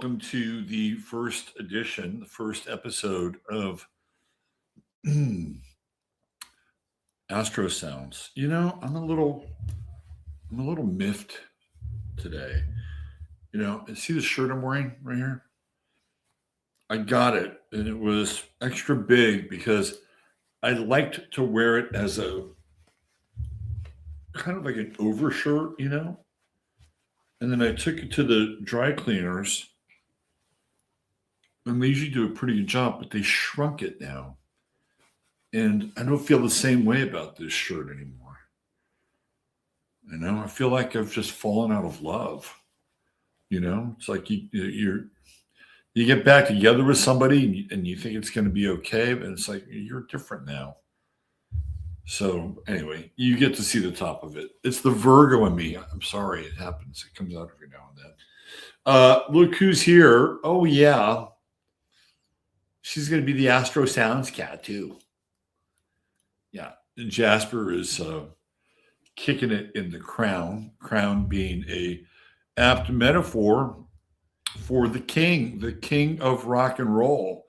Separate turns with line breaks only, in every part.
welcome to the first edition, the first episode of Astro Sounds. I'm a little miffed today. See the shirt I'm wearing right here? I got it, and it was extra big because I liked to wear it as a kind of like an overshirt. And then I took it to the dry cleaners, and they usually do a pretty good job, but they shrunk it now. And I don't feel the same way about this shirt anymore. I feel like I've just fallen out of love. It's like you get back together with somebody and you think it's going to be okay, but it's like you're different now. So anyway, you get to see the top of it. It's the Virgo in me. I'm sorry, it happens. It comes out every now and then. Look who's here. Oh yeah, she's going to be the Astro Sounds cat too. Yeah, and Jasper is kicking it in the crown. Crown being a apt metaphor for the king of rock and roll.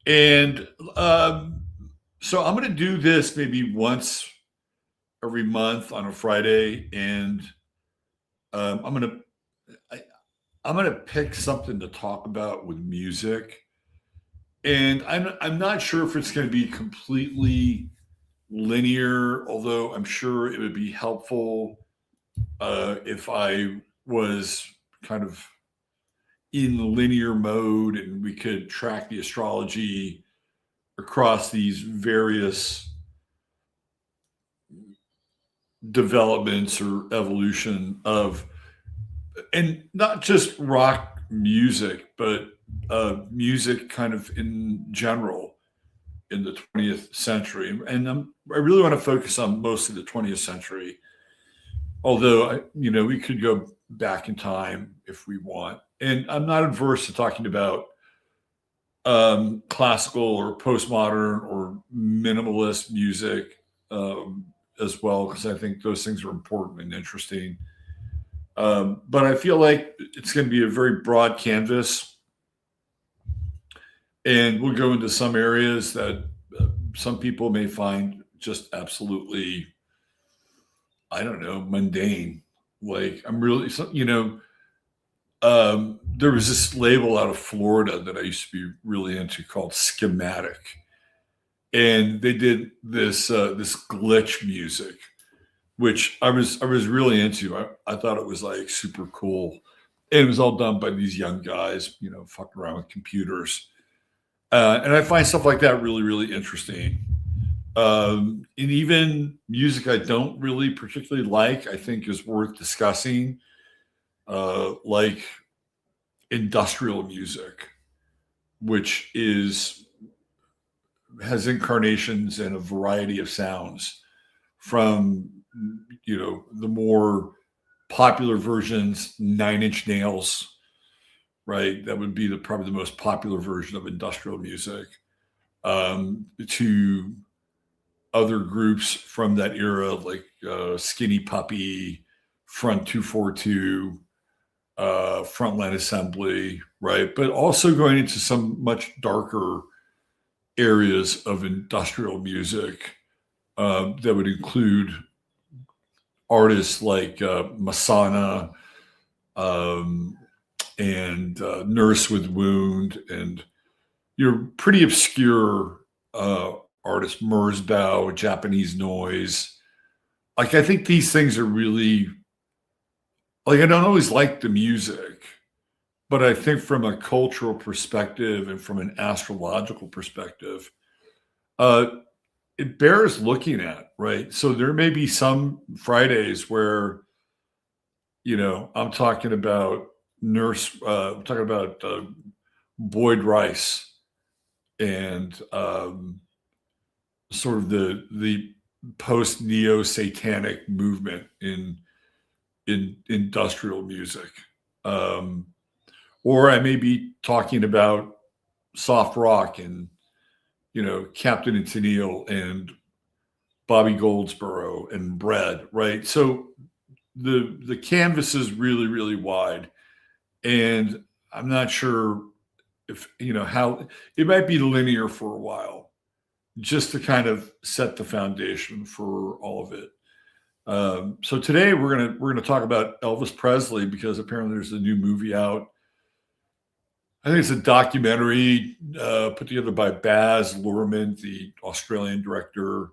And so I'm going to do this maybe once every month on a Friday, and I'm going to pick something to talk about with music. And I'm not sure if it's going to be completely linear, although I'm sure it would be helpful if I was kind of in linear mode and we could track the astrology across these various developments or evolution of, and not just rock music, but music kind of in general in the 20th century. And I really want to focus on most of the 20th century, although we could go back in time if we want. And I'm not adverse to talking about classical or postmodern or minimalist music as well, because I think those things are important and interesting. But I feel like it's going to be a very broad canvas, and we'll go into some areas that some people may find just absolutely, I don't know, mundane. Like I'm really, there was this label out of Florida that I used to be really into called Schematic, and they did this glitch music, which I was really into. I thought it was like super cool, and it was all done by these young guys, fucking around with computers. And I find stuff like that really, really interesting. And even music I don't really particularly like, I think is worth discussing, like industrial music, which has incarnations and a variety of sounds from the more popular versions, Nine Inch Nails, right? That would be probably the most popular version of industrial music, to other groups from that era, like Skinny Puppy, Front 242, Frontline Assembly, right? But also going into some much darker areas of industrial music that would include artists like Masana, and Nurse with Wound, and your pretty obscure artist Merzbow, Japanese Noise. Like I think these things are really, like I don't always like the music, but I think from a cultural perspective and from an astrological perspective, it bears looking at, right? So there may be some Fridays where, I'm talking about I'm talking about Boyd Rice and sort of the post neo satanic movement in industrial music, or I may be talking about soft rock and Captain and Tennille and Bobby Goldsboro and Bread, right? So the canvas is really, really wide. And I'm not sure if, how it might be linear for a while, just to kind of set the foundation for all of it. So today we're gonna talk about Elvis Presley, because apparently there's a new movie out. I think it's a documentary put together by Baz Luhrmann, the Australian director.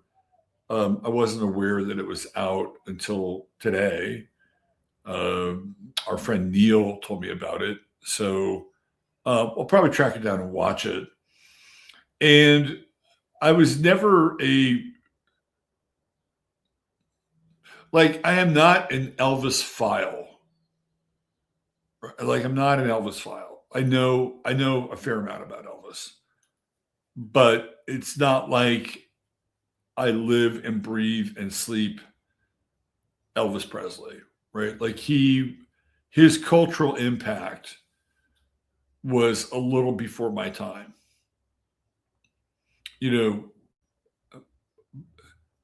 I wasn't aware that it was out until today. Our friend Neil told me about it, so I'll probably track it down and watch it. And I was never I am not an Elvis file. Like, I'm not an Elvis file. I know a fair amount about Elvis, but it's not like I live and breathe and sleep Elvis Presley, right? Like, his cultural impact was a little before my time.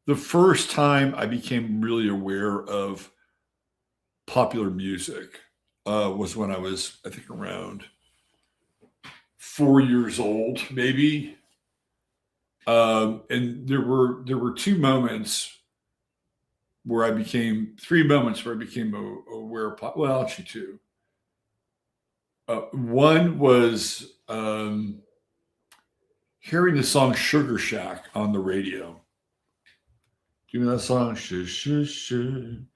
The first time I became really aware of popular music was when I was, I think, around 4 years old, maybe. And there were three moments where I became aware of well, actually two. One was hearing the song Sugar Shack on the radio. Do you know that song? Sugartown.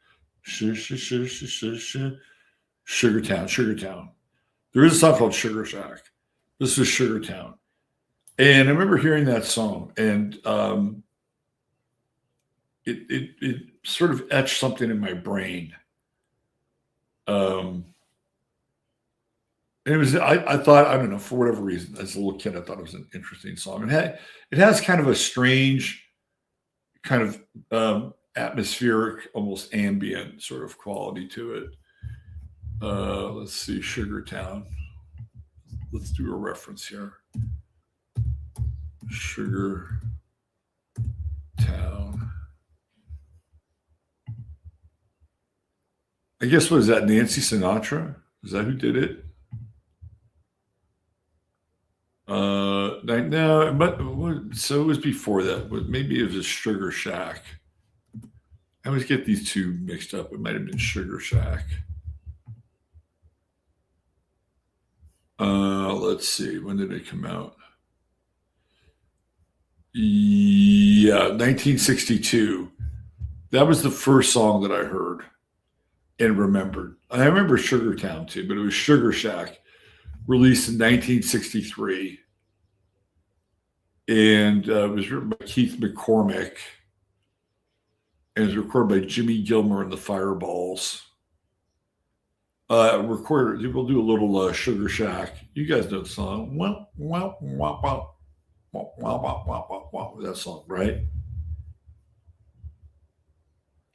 There is a song called Sugar Shack. This was Sugartown. And I remember hearing that song, and it sort of etched something in my brain. And it was, I thought, I don't know, for whatever reason, as a little kid, I thought it was an interesting song. It has kind of a strange kind of atmospheric, almost ambient sort of quality to it. Let's see, Sugartown. Let's do a reference here. Sugartown. I guess, what is that, Nancy Sinatra? Is that who did it? No, but so it was before that. But maybe it was Sugar Shack. I always get these two mixed up. It might have been Sugar Shack. Let's see. When did it come out? Yeah, 1962. That was the first song that I heard and remembered. I remember Sugartown too, but it was Sugar Shack, released in 1963. And it was written by Keith McCormick. And it was recorded by Jimmy Gilmer and the Fireballs. Recorded, we'll do a little Sugar Shack. You guys know the song. That song, right?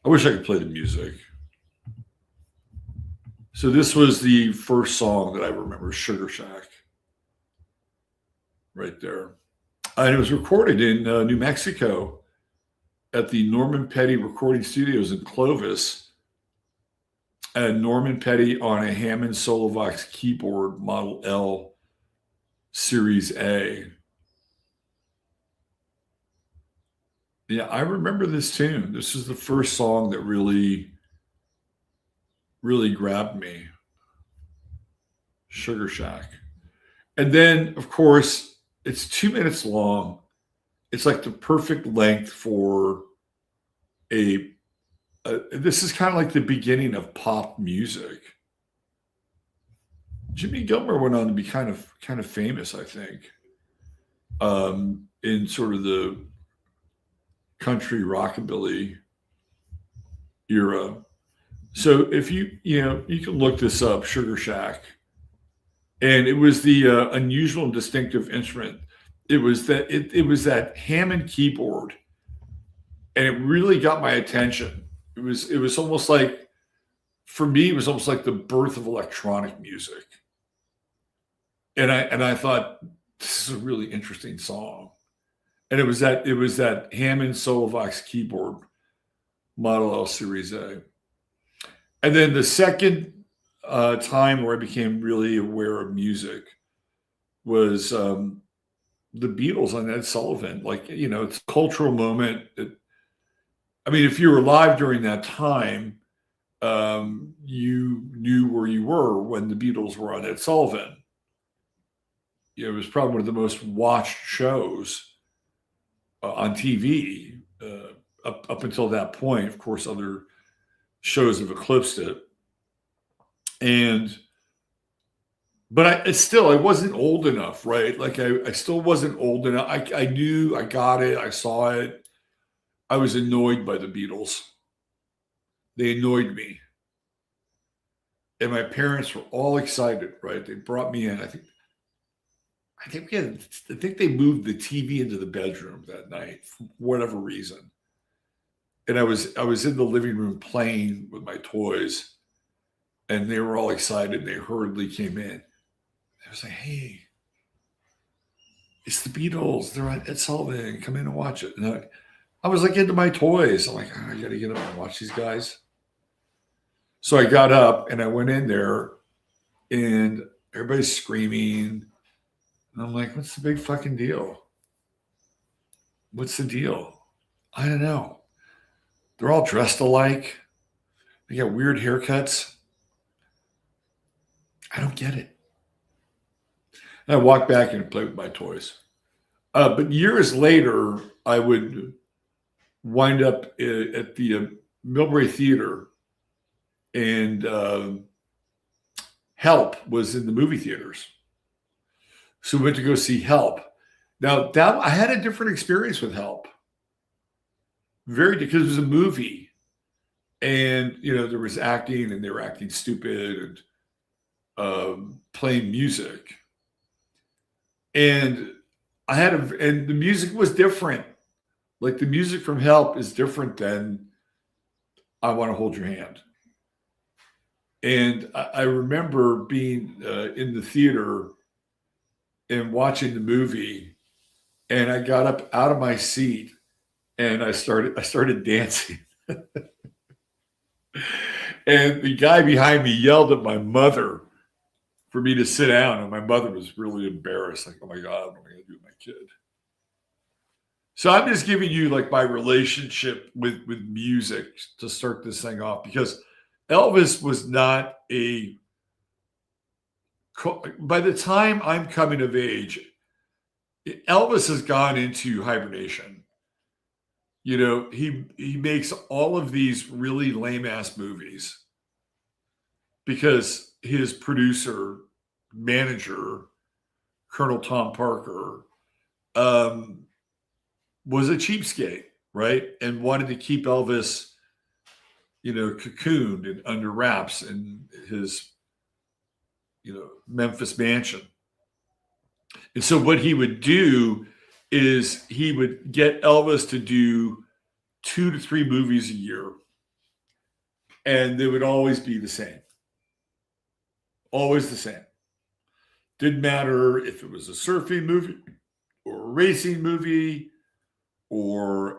I wish I could play the music. So this was the first song that I remember, Sugar Shack. Right there. And it was recorded in New Mexico at the Norman Petty Recording Studios in Clovis. And Norman Petty on a Hammond Solovox keyboard, Model L Series A. Yeah, I remember this tune. This is the first song that really grabbed me. Sugar Shack. And then, of course, it's 2 minutes long. It's like the perfect length for this is kind of like the beginning of pop music. Jimmy Gilmer went on to be kind of famous, I think, in sort of the country rockabilly era. So if you can look this up, Sugar Shack. And it was the unusual and distinctive instrument. It was that Hammond keyboard, and it really got my attention. It was almost like, for me, it was almost like the birth of electronic music. And I thought, this is a really interesting song. And it was that Hammond Solovox keyboard, Model L Series A. And then the second time where I became really aware of music was the Beatles on Ed Sullivan. Like, it's a cultural moment. I mean, if you were alive during that time, you knew where you were when the Beatles were on Ed Sullivan. It was probably one of the most watched shows on TV up until that point. Of course, other shows have eclipsed it. But I wasn't old enough, right? Like I still wasn't old enough. I knew, I got it, I saw it. I was annoyed by the Beatles. They annoyed me. And my parents were all excited, right? They brought me in. I think they moved the TV into the bedroom that night for whatever reason. And I was in the living room playing with my toys, and they were all excited. They hurriedly came in. I was like, "Hey, it's the Beatles. They're on Ed Sullivan. Come in and watch it." And I was like into my toys. I'm like, I got to get up and watch these guys. So I got up and I went in there, and everybody's screaming. And I'm like, what's the big fucking deal? What's the deal? I don't know. They're all dressed alike. They got weird haircuts. I don't get it. And I walked back and played with my toys. But years later, I would wind up at the Millbrae Theater, and Help was in the movie theaters. So we went to go see Help. Now, I had a different experience with Help. Because it was a movie. And, there was acting, and they were acting stupid and playing music. And and the music was different. Like, the music from Help is different than I Want to Hold Your Hand. And I remember being in the theater and watching the movie, and I got up out of my seat and I started dancing. And the guy behind me yelled at my mother for me to sit down, and my mother was really embarrassed, like, "Oh my God, what am I going to do with my kid?" So I'm just giving you like my relationship with music to start this thing off, because Elvis was not by the time I'm coming of age, Elvis has gone into hibernation. He makes all of these really lame ass movies because his producer, manager, Colonel Tom Parker, was a cheapskate, right? And wanted to keep Elvis, cocooned and under wraps in his, Memphis mansion. And so what he would do is he would get Elvis to do 2 to 3 movies a year. And they would always be the same. Always the same. Didn't matter if it was a surfing movie or a racing movie or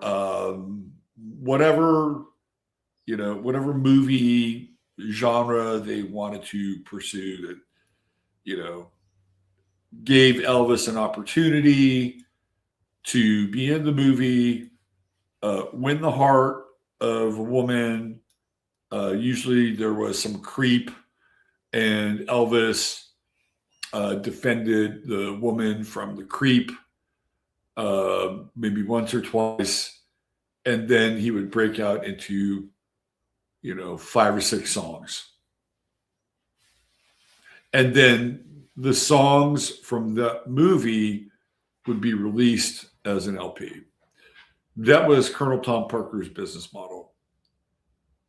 whatever movie genre they wanted to pursue that, gave Elvis an opportunity to be in the movie, win the heart of a woman. Usually there was some creep, and Elvis defended the woman from the creep maybe once or twice. And then he would break out into, 5 or 6 songs. And then the songs from the movie would be released as an LP. That was Colonel Tom Parker's business model.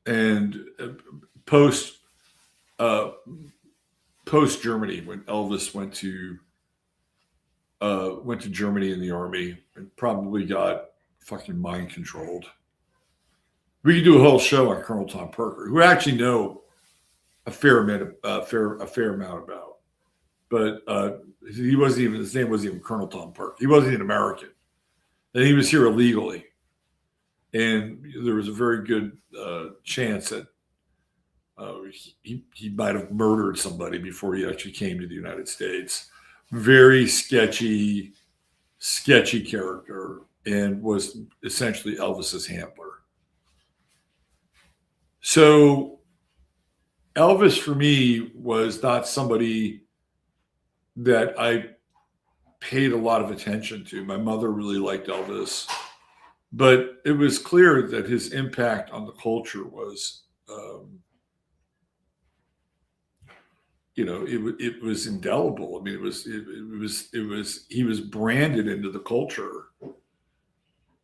And post Germany, when Elvis went to Germany in the army and probably got fucking mind controlled. We could do a whole show on Colonel Tom Parker, who I actually know a fair amount about. But his name wasn't even Colonel Tom Parker. He wasn't an American. And he was here illegally. And there was a very good chance that He might have murdered somebody before he actually came to the United States. Very sketchy character, and was essentially Elvis's handler. So Elvis for me was not somebody that I paid a lot of attention to. My mother really liked Elvis, but it was clear that his impact on the culture was, it was indelible. I mean, he was branded into the culture.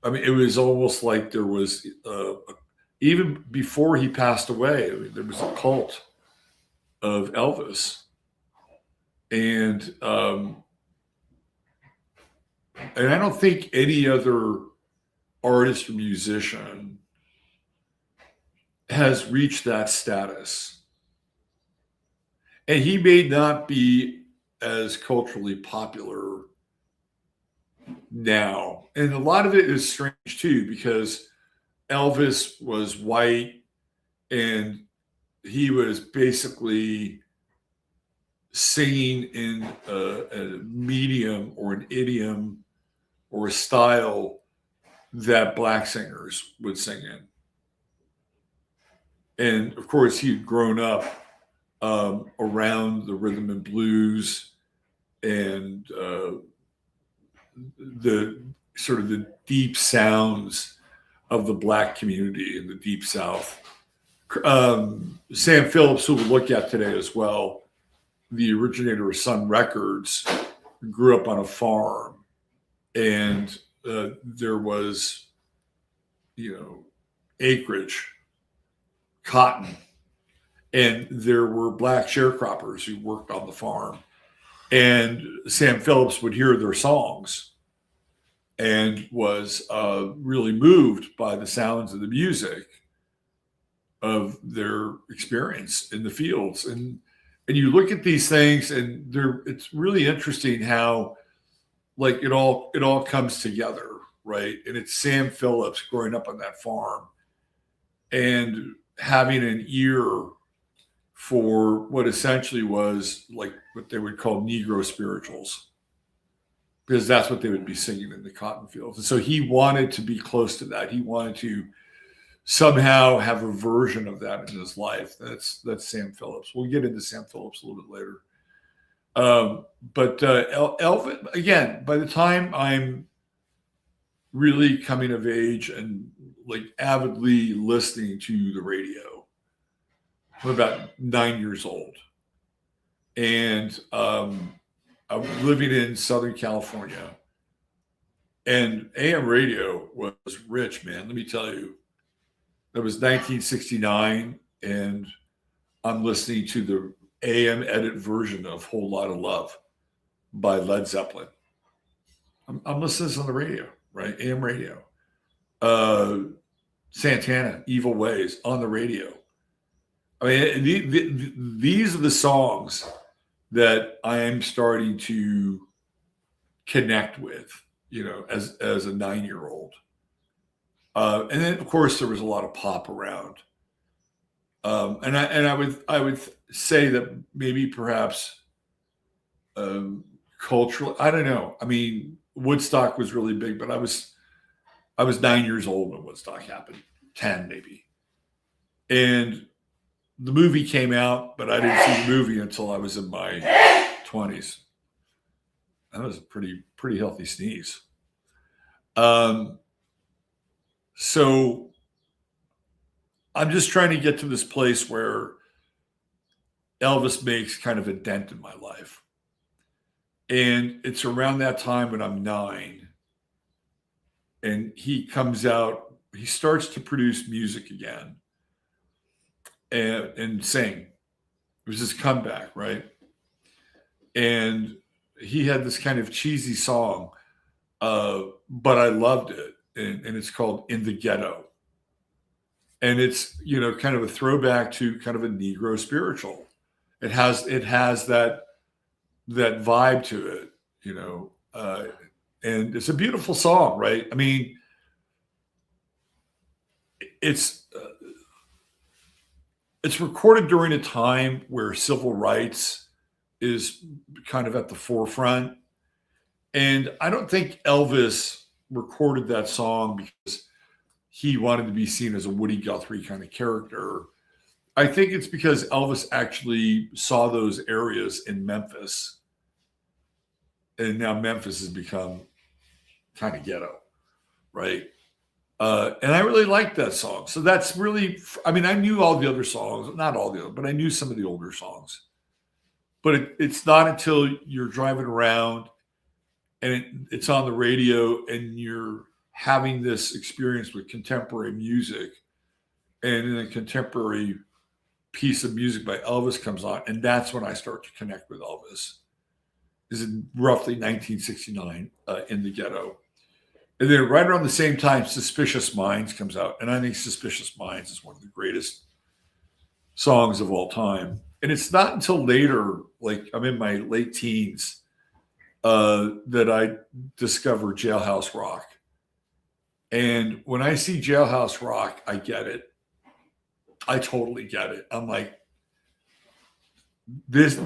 I mean, it was almost like there was, even before he passed away, I mean, there was a cult of Elvis. And I don't think any other artist or musician has reached that status. And he may not be as culturally popular now. And a lot of it is strange too, because Elvis was white and he was basically singing in a medium or an idiom or a style that black singers would sing in. And of course, he'd grown up around the rhythm and blues and the sort of the deep sounds of the black community in the Deep South. Sam Phillips, who we'll look at today as well, the originator of Sun Records, grew up on a farm, and there was, acreage, cotton, and there were black sharecroppers who worked on the farm. And Sam Phillips would hear their songs and was really moved by the sounds of the music of their experience in the fields. And you look at these things, and it's really interesting how, like, it all comes together, right? And it's Sam Phillips growing up on that farm and having an ear for what essentially was like what they would call Negro spirituals, because that's what they would be singing in the cotton fields. And so he wanted to be close to that. He wanted to somehow have a version of that in his life. That's Sam Phillips. We'll get into Sam Phillips a little bit later. But Elvis, again, by the time I'm really coming of age and like avidly listening to the radio, I'm about 9 years old. And I'm living in Southern California. And AM radio was rich, man. Let me tell you. That was 1969, and I'm listening to the AM edit version of Whole Lot of Love by Led Zeppelin. I'm listening to this on the radio, right? AM radio. Santana, Evil Ways on the radio. I mean, these are the songs that I am starting to connect with, as a 9-year-old. And then, of course, there was a lot of pop around. And I would say that maybe perhaps culturally, I don't know. I mean, Woodstock was really big, but I was 9 years old when Woodstock happened, 10 maybe. And the movie came out, but I didn't see the movie until I was in my 20s. That was a pretty healthy sneeze. So I'm just trying to get to this place where Elvis makes kind of a dent in my life. And it's around that time when I'm 9. And he comes out, he starts to produce music again and sing. It was his comeback, right? And he had this kind of cheesy song, but I loved it. And it's called In the Ghetto. And it's, kind of a throwback to kind of a Negro spiritual. It has that vibe to it, and it's a beautiful song, right? I mean, it's it's recorded during a time where civil rights is kind of at the forefront. And I don't think Elvis recorded that song because he wanted to be seen as a Woody Guthrie kind of character. I think it's because Elvis actually saw those areas in Memphis. And now Memphis has become kind of ghetto, right? And I really liked that song. So that's really, I mean, I knew all the other songs, not all the other, but I knew some of the older songs. But it's not until you're driving around and it's on the radio and you're having this experience with contemporary music, and then a contemporary piece of music by Elvis comes on, and that's when I start to connect with Elvis. This is roughly 1969 in the ghetto. And then right around the same time, Suspicious Minds comes out. And I think Suspicious Minds is one of the greatest songs of all time. And it's not until later, like I'm in my late teens, that I discover Jailhouse Rock. And when I see Jailhouse Rock, I get it. I totally get it. I'm like, this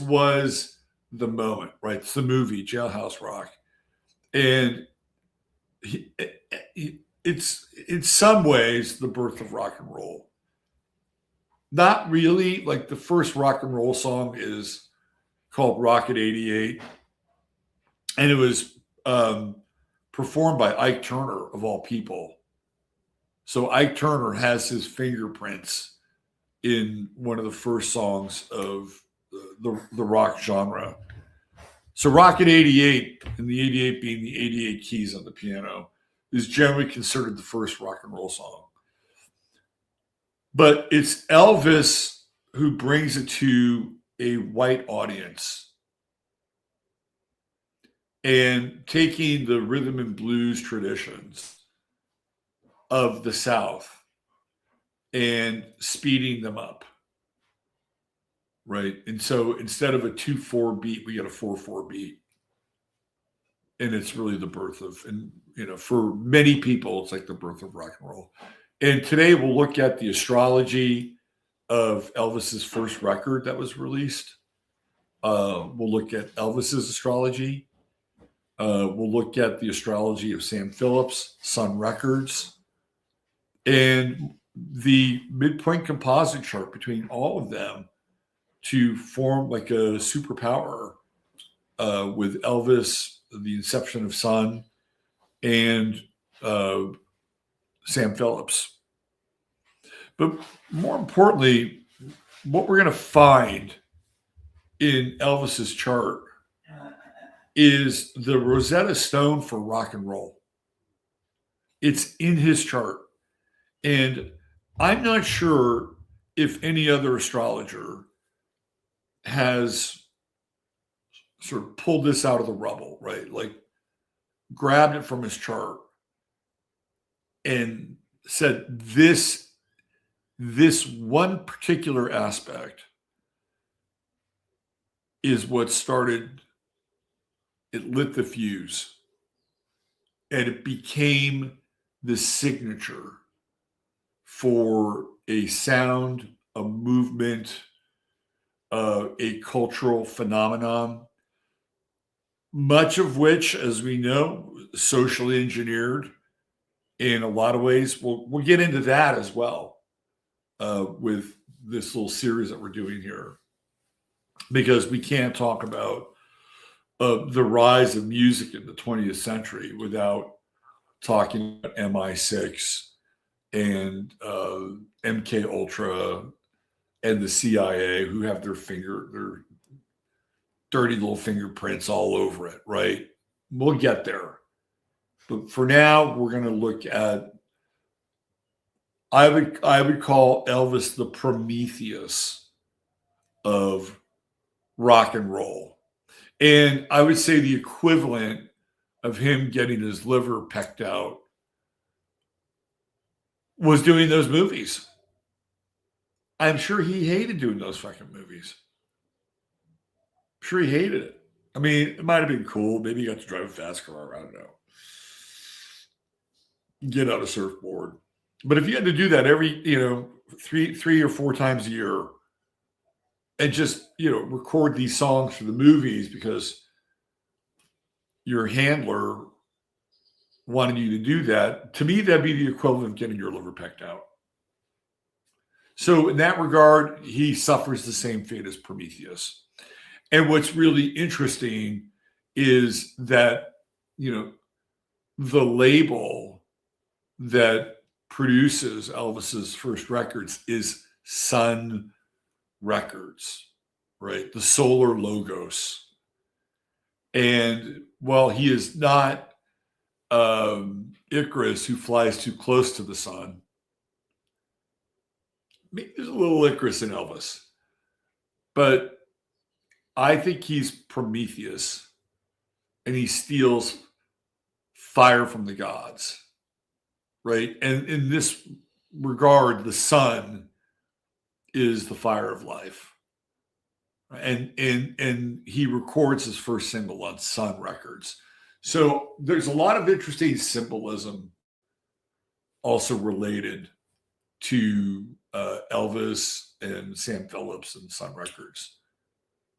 was the moment, right? It's the movie Jailhouse Rock. And it's in some ways the birth of rock and roll. Not really. Like the first rock and roll song is called Rocket 88. And it was performed by Ike Turner, of all people. So Ike Turner has his fingerprints in one of the first songs of the rock genre. So Rocket 88, and the 88 being the 88 keys on the piano, is generally considered the first rock and roll song. But it's Elvis who brings it to a white audience, and taking the rhythm and blues traditions of the South and speeding them up, right? And so instead of a 2/4 beat, we get a 4/4 beat. And it's really the birth of, and for many people, it's like the birth of rock and roll. And today we'll look at the astrology of Elvis's first record that was released. We'll look at Elvis's astrology. We'll look at the astrology of Sam Phillips, Sun Records, and the midpoint composite chart between all of them to form like a superpower with Elvis, the inception of Sun, and Sam Phillips. But more importantly, what we're going to find in Elvis's chart is the Rosetta Stone for rock and roll. It's in his chart. And I'm not sure if any other astrologer has sort of pulled this out of the rubble, right? Like grabbed it from his chart and said, this one particular aspect is what started, it lit the fuse, and it became the signature for a sound, a movement, a cultural phenomenon, much of which, as we know, socially engineered in a lot of ways. We'll get into that as well with this little series that we're doing here, because we can't talk about the rise of music in the 20th century without talking about MI6 and MK Ultra and the CIA, who have their dirty little fingerprints all over it, right? We'll get there. But for now, we're going to look at, I would call Elvis the Prometheus of rock and roll. And I would say the equivalent of him getting his liver pecked out was doing those movies. I'm sure he hated doing those fucking movies. I'm sure he hated it. I mean, it might have been cool. Maybe he got to drive a fast car. I don't know. Get out a surfboard. But if you had to do that every, three or four times a year and just, record these songs for the movies because your handler wanted you to do that. To me, that'd be the equivalent of getting your liver pecked out. So in that regard, he suffers the same fate as Prometheus. And what's really interesting is that, the label that produces Elvis's first records is Sun Records, right? The solar logos. And while he is not Icarus who flies too close to the sun, maybe there's a little Icarus in Elvis, but I think he's Prometheus and he steals fire from the gods, right? And in this regard, the sun is the fire of life. And he records his first single on Sun Records. So there's a lot of interesting symbolism also related to Elvis and Sam Phillips and Sun Records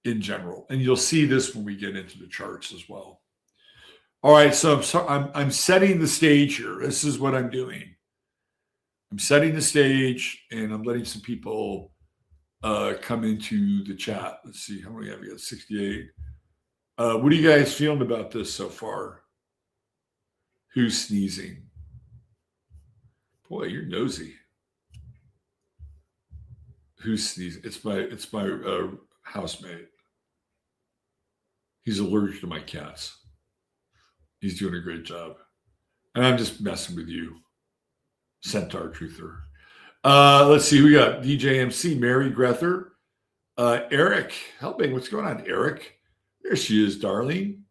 in general. And you'll see this when we get into the charts as well. All right, so I'm setting the stage here. This is what I'm doing. I'm setting the stage and I'm letting some people come into the chat. Let's see, how many have we got? 68. What are you guys feeling about this so far? Who's sneezing? Boy, you're nosy. Who's sneezing? It's my housemate. He's allergic to my cats. He's doing a great job. And I'm just messing with you, Centaur Truther. Let's see, we got DJ MC, Mary Grether, Eric helping. What's going on, Eric? There she is, darling.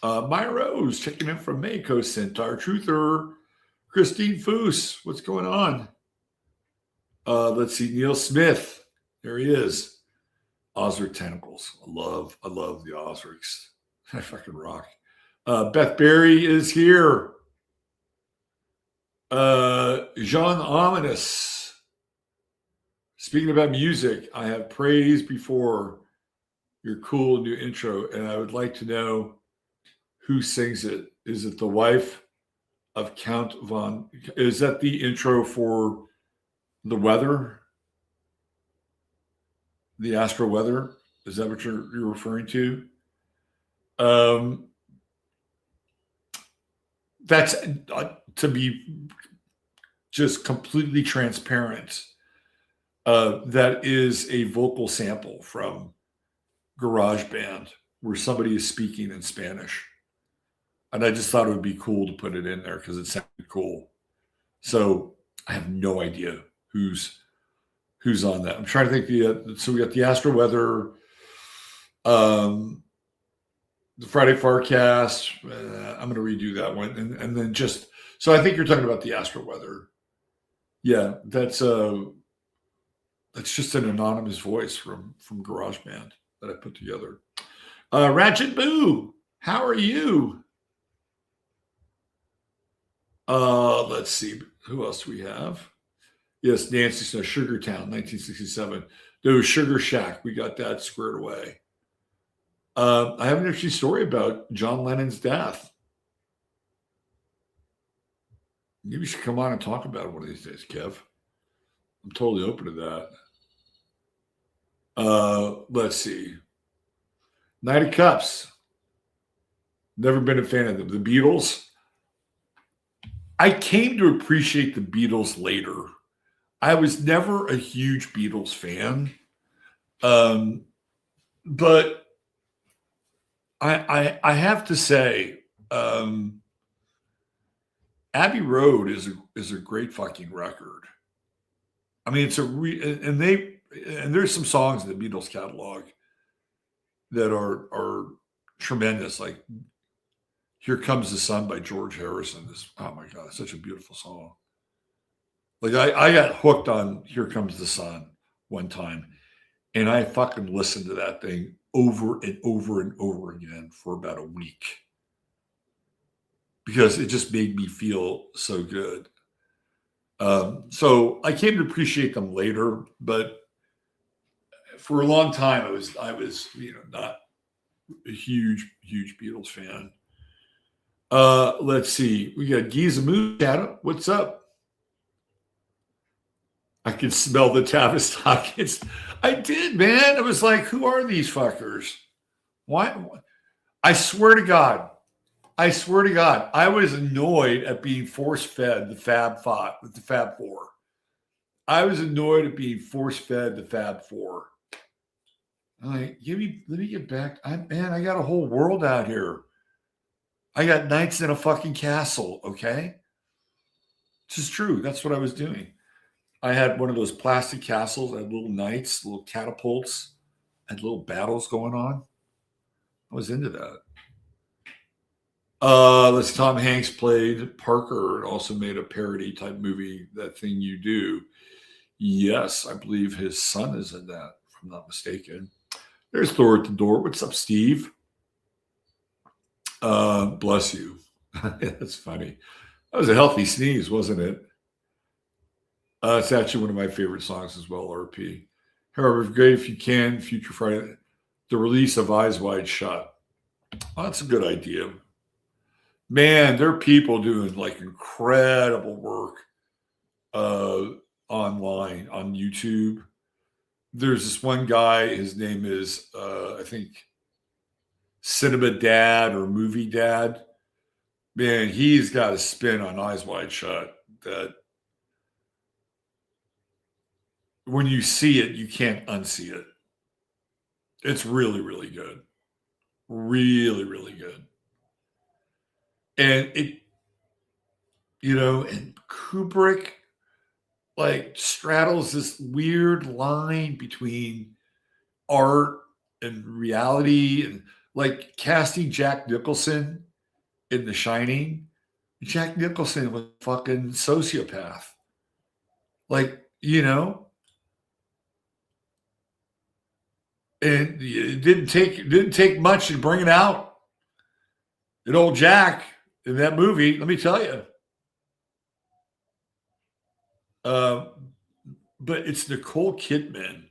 Maya Rose checking in from Mako, Centaur Truther. Christine Foose, what's going on? Let's see, Neil Smith. There he is. Osric Tentacles. I love the Osrics. I fucking rock. Beth Berry is here. Jean Ominous. Speaking about music, I have praised before your cool new intro, and I would like to know who sings it. Is it the wife of Count von? Is that the intro for the weather? The Astro weather? Is that what you're referring to? That's to be just completely transparent. That is a vocal sample from GarageBand where somebody is speaking in Spanish. And I just thought it would be cool to put it in there because it sounded cool. So I have no idea who's on that. I'm trying to think. So we got the Astro weather, the Friday forecast. I'm going to redo that one, and then just so I think you're talking about the Astro weather. Yeah, that's just an anonymous voice from GarageBand that I put together. Ratchet Boo, how are you? Let's see, who else do we have? Yes, Nancy Snow, Sugartown, 1967. No, Sugar Shack, we got that squared away. I have an interesting story about John Lennon's death. Maybe you should come on and talk about it one of these days, Kev. I'm totally open to that. Let's see. Knight of Cups. Never been a fan of them. The Beatles. I came to appreciate the Beatles later. I was never a huge Beatles fan. But I have to say, Abbey Road is a great fucking record. I mean, it's and there's some songs in the Beatles catalog that are tremendous. Like "Here Comes the Sun" by George Harrison is, oh my God, it's such a beautiful song. Like I got hooked on "Here Comes the Sun" one time, and I fucking listened to that thing over and over and over again for about a week because it just made me feel so good. So I came to appreciate them later, but for a long time, I was, not a huge Beatles fan. Let's see. We got Giza Moon Shadow. What's up? I could smell the Tavistock. I did, man. It was like, who are these fuckers? Why? I swear to God, I was annoyed at being force fed the Fab Five with the Fab Four. I was annoyed at being force fed the Fab Four. I'm like, let me get back. I got a whole world out here. I got knights in a fucking castle. Okay, this is true. That's what I was doing. I had one of those plastic castles. I had little knights, little catapults, had little battles going on. I was into that. Tom Hanks played Parker and also made a parody type movie, That Thing You Do. Yes, I believe his son is in that, if I'm not mistaken. There's Thor at the door. What's up, Steve? Bless you. That's funny. That was a healthy sneeze, wasn't it? It's actually one of my favorite songs as well, RP. However, great if you can, Future Friday, the release of Eyes Wide Shut. Oh, that's a good idea. Man, there are people doing like incredible work online on YouTube. There's this one guy, his name is, I think, Cinema Dad or Movie Dad. Man, he's got a spin on Eyes Wide Shut that when you see it, you can't unsee it. It's really, really good. Really, really good. And it, and Kubrick like straddles this weird line between art and reality, and like casting Jack Nicholson in The Shining. Jack Nicholson was a fucking sociopath. Like, and it didn't take much to bring it out. And old Jack in that movie, let me tell you. But it's Nicole Kidman.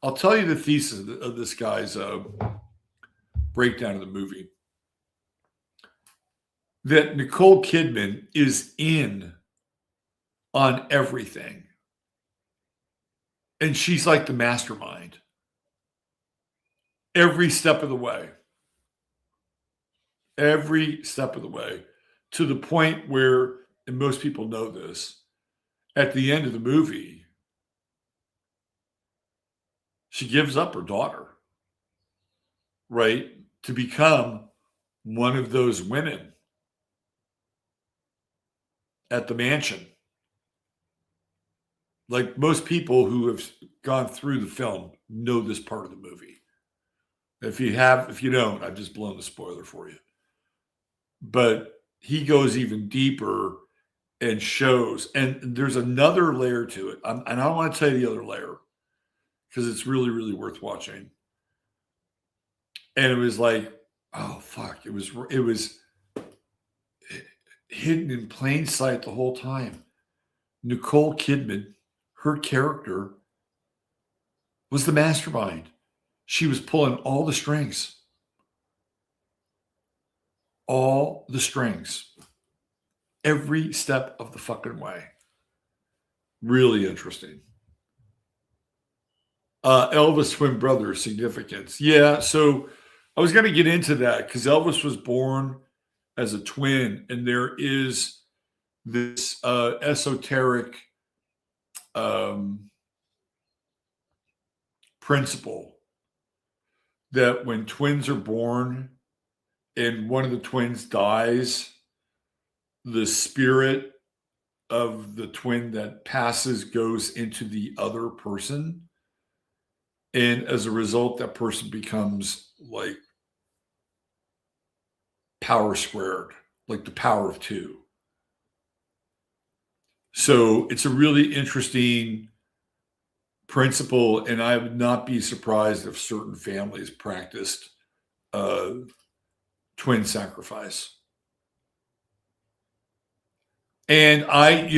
I'll tell you the thesis of this guy's breakdown of the movie. That Nicole Kidman is in on everything. And she's like the mastermind. Every step of the way. Every step of the way. To the point where, and most people know this, at the end of the movie, she gives up her daughter, right, to become one of those women at the mansion. Like most people who have gone through the film know this part of the movie. If you don't, I've just blown the spoiler for you. But he goes even deeper and shows, and there's another layer to it. And I don't want to tell you the other layer because it's really, really worth watching. And it was like, oh fuck, it was hidden in plain sight the whole time. Nicole Kidman, her character was the mastermind. She was pulling all the strings. All the strings. Every step of the fucking way. Really interesting. Elvis twin brother significance. Yeah, so I was going to get into that because Elvis was born as a twin, and there is this esoteric principle that when twins are born and one of the twins dies, the spirit of the twin that passes goes into the other person. And as a result, that person becomes like power squared, like the power of two. So it's a really interesting principle, and I would not be surprised if certain families practiced twin sacrifice. And I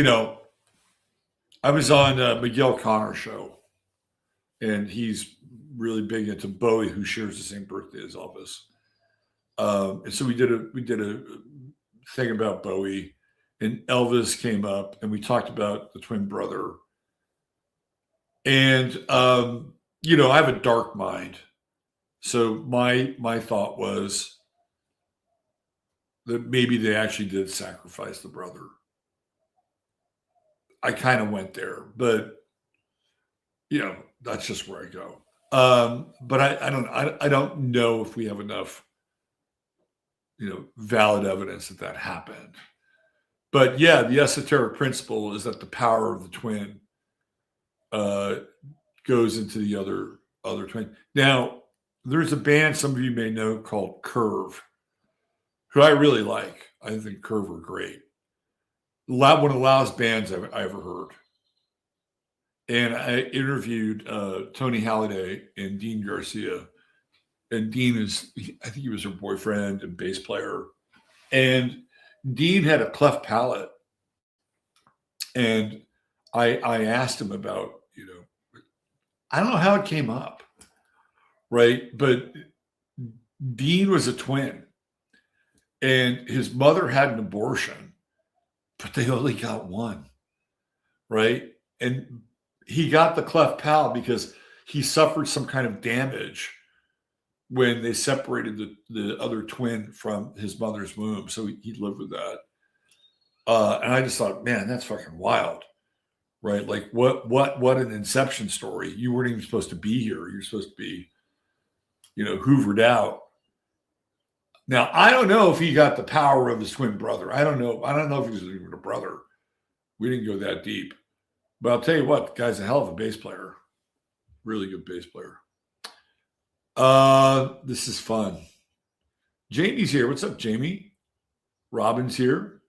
I was on Miguel Connor's show, and he's really big into Bowie, who shares the same birthday as Elvis. And so we did a thing about Bowie, and Elvis came up, and we talked about the twin brother. And I have a dark mind, so my thought was that maybe they actually did sacrifice the brother. I kind of went there, but that's just where I go. But I don't know if we have enough, valid evidence that happened. But yeah, the esoteric principle is that the power of the twin goes into the other twin. Now, there's a band some of you may know called Curve, who I really like. I think Curve are great. One of the loudest bands I ever heard. And I interviewed Tony Halliday and Dean Garcia. And Dean I think he was her boyfriend and bass player. And Dean had a cleft palate. And I asked him about, I don't know how it came up, right? But Dean was a twin. And his mother had an abortion, but they only got one, right? And he got the cleft palate because he suffered some kind of damage when they separated the other twin from his mother's womb. So he lived with that. And I just thought, man, that's fucking wild, right? Like what an inception story. You weren't even supposed to be here. You're supposed to be, hoovered out. Now, I don't know if he got the power of his twin brother. I don't know. I don't know if he was even a brother. We didn't go that deep. But I'll tell you what, the guy's a hell of a bass player. Really good bass player. This is fun. Jamie's here. What's up, Jamie? Robin's here.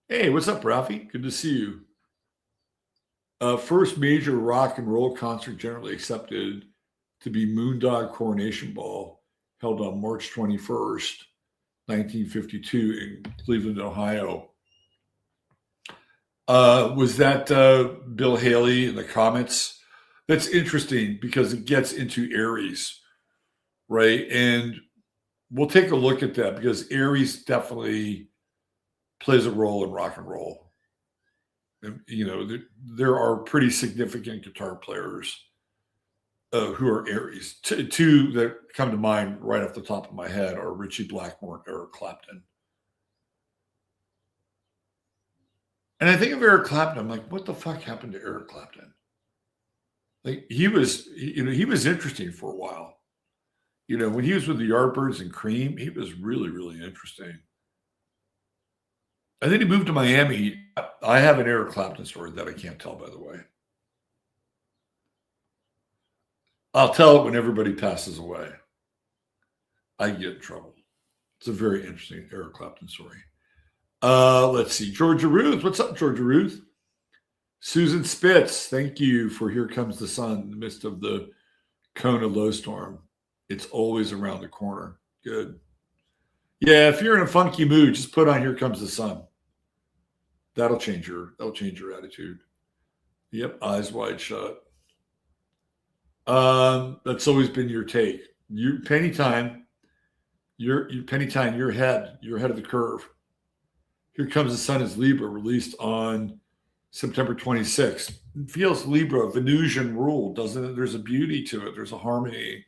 Hey, what's up, Ralphie? Good to see you. First major rock and roll concert generally accepted to be Moondog Coronation Ball, held on March 21st, 1952 in Cleveland, Ohio. Was that Bill Haley and the Comets? That's interesting because it gets into Aries, right? And we'll take a look at that because Aries definitely plays a role in rock and roll. And, there are pretty significant guitar players who are Aries. Two that come to mind right off the top of my head are Ritchie Blackmore and Eric Clapton. And I think of Eric Clapton, I'm like, what the fuck happened to Eric Clapton? Like he was interesting for a while. When he was with the Yardbirds and Cream, he was really, really interesting. And then he moved to Miami. I have an Eric Clapton story that I can't tell, by the way. I'll tell it when everybody passes away. I get in trouble. It's a very interesting Eric Clapton story. Let's see. Georgia Ruth. What's up, Georgia Ruth? Susan Spitz. Thank you for Here Comes the Sun in the midst of the Kona low storm. It's always around the corner. Good. Yeah, if you're in a funky mood, just put on Here Comes the Sun. That'll change your attitude. Yep, eyes wide shut. That's always been your take. You Penny Time. You're ahead of the curve. Here Comes the Sun is Libra, released on September 26th. It feels Libra, Venusian rule, doesn't it? There's a beauty to it. There's a harmony,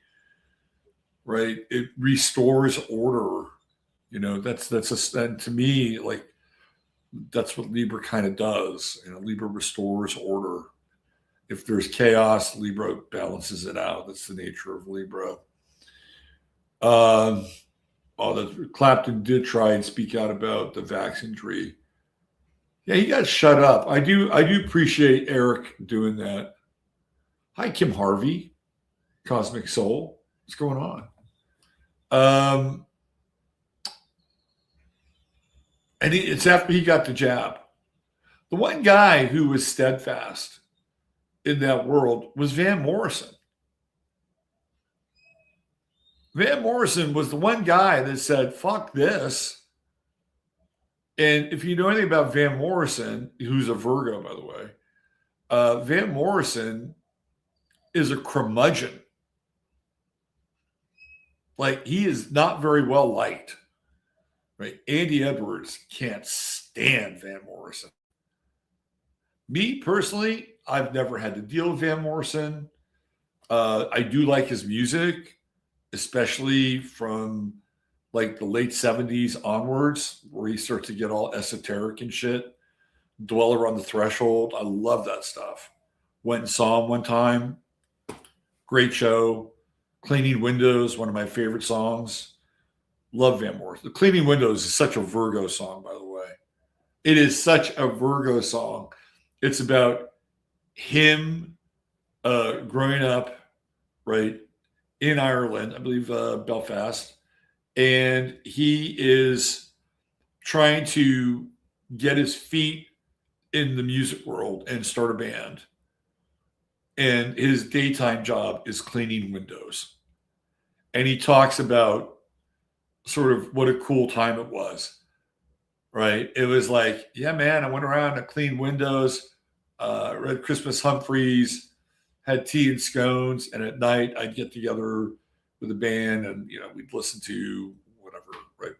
right? It restores order. To me, like, that's what Libra kind of does. Libra restores order. If there's chaos, Libra balances it out. That's the nature of Libra. Clapton did try and speak out about the vaccine tree. Yeah, he got shut up. I do appreciate Eric doing that. Hi, Kim Harvey, Cosmic Soul. What's going on? And it's after he got the jab. The one guy who was steadfast in that world was Van Morrison. Van Morrison was the one guy that said, fuck this. And if you know anything about Van Morrison, who's a Virgo, by the way, Van Morrison is a curmudgeon. Like, he is not very well liked. Right? Andy Edwards can't stand Van Morrison. Me personally, I've never had to deal with Van Morrison. I do like his music, especially from like the late 70s onwards, where he starts to get all esoteric and shit. Dweller on the Threshold. I love that stuff. Went and saw him one time. Great show. Cleaning Windows, one of my favorite songs. Love Van Morrison. The Cleaning Windows is such a Virgo song, by the way. It is such a Virgo song. It's about him growing up, right, in Ireland, I believe Belfast, and he is trying to get his feet in the music world and start a band. And his daytime job is cleaning windows. And he talks about sort of what a cool time it was, right? It was like, yeah, man, I went around and cleaned windows, read Christmas Humphreys, had tea and scones, and at night I'd get together with a band and, we'd listen to whatever, right?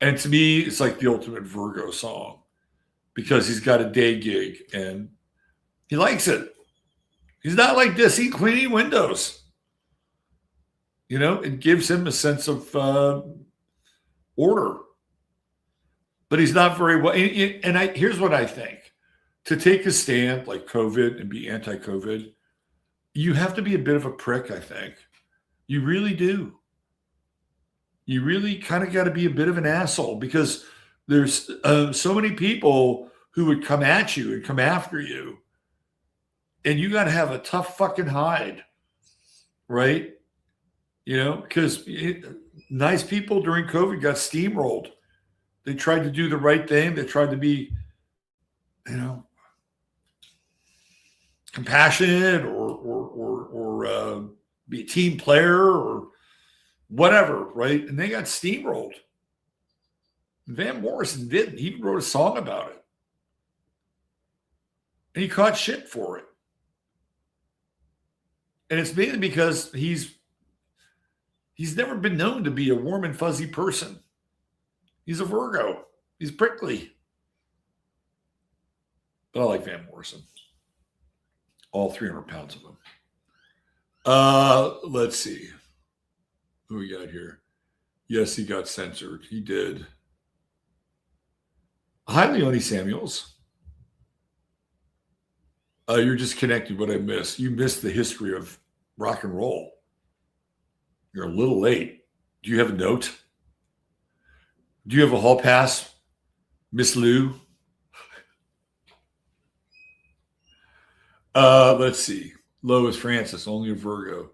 And to me, it's like the ultimate Virgo song because he's got a day gig and he likes it. He's not like this. He's cleaning windows. It gives him a sense of order. But he's not very well. And here's what I think. To take a stand like COVID and be anti-COVID, you have to be a bit of a prick, I think. You really do. You really kind of got to be a bit of an asshole because there's so many people who would come at you and come after you. And you got to have a tough fucking hide, right? Because nice people during COVID got steamrolled. They tried to do the right thing. They tried to be, compassionate or be a team player or whatever, right? And they got steamrolled. Van Morrison didn't. He wrote a song about it. And he caught shit for it. And it's mainly because he's never been known to be a warm and fuzzy person. He's a Virgo. He's prickly. But I like Van Morrison. All 300 pounds of him. Let's see. Who we got here? Yes, he got censored. He did. Hi, Leonie Samuels. You're just connected. What I missed. You missed the history of rock and roll. You're a little late. Do you have a note? Do you have a hall pass, Miss Lou? Let's see. Lois Francis, only a Virgo.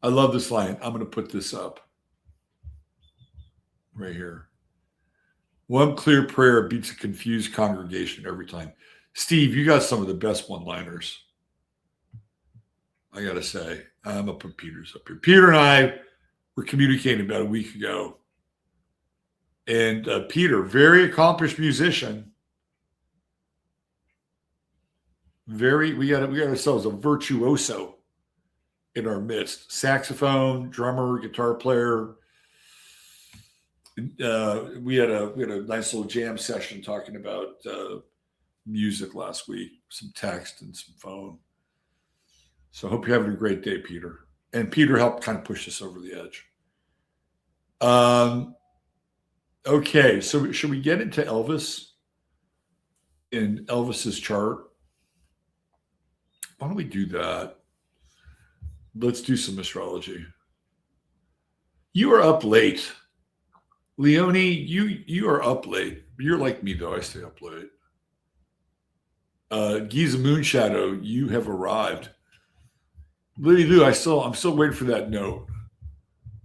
I love this line. I'm going to put this up right here. One clear prayer beats a confused congregation every time. Steve, you got some of the best one-liners. I got to say. I'm going to put Peter's up here. Peter and I were communicating about a week ago. And Peter, very accomplished musician. We got ourselves a virtuoso in our midst. Saxophone, drummer, guitar player. We had a nice little jam session talking about music last week, some text and some phone. So I hope you're having a great day, Peter. And Peter helped kind of push us over the edge. Okay, so should we get into Elvis in Elvis's chart? Why don't we do that? Let's do some astrology. You are up late. Leonie, you are up late. You're like me, though. I stay up late. Giza Moonshadow, you have arrived. Liddy Lou, I'm still waiting for that note.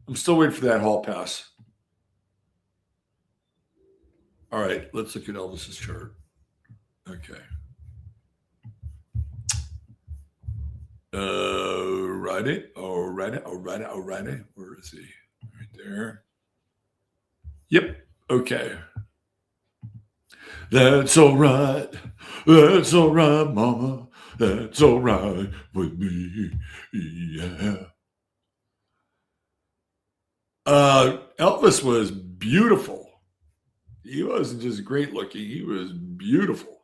I'm still waiting for that hall pass. All right, let's look at Elvis's chart. Okay. Alrighty. Where is he? Right there. Yep. Okay. That's all right, mama. That's all right with me. Yeah. Elvis was beautiful. He wasn't just great looking, he was beautiful.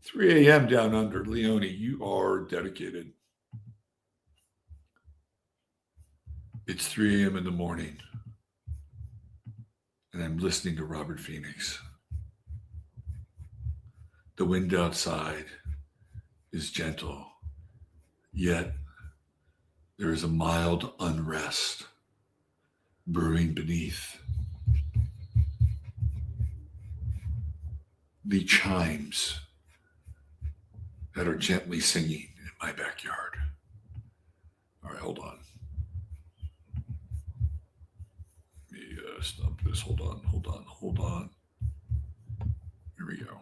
3 a.m. down under, Leone, you are dedicated. It's 3 a.m. in the morning, and I'm listening to Robert Phoenix. The wind outside is gentle, yet there is a mild unrest brewing beneath. The chimes that are gently singing in my backyard. All right, hold on. Let me stop this. Hold on. Here we go.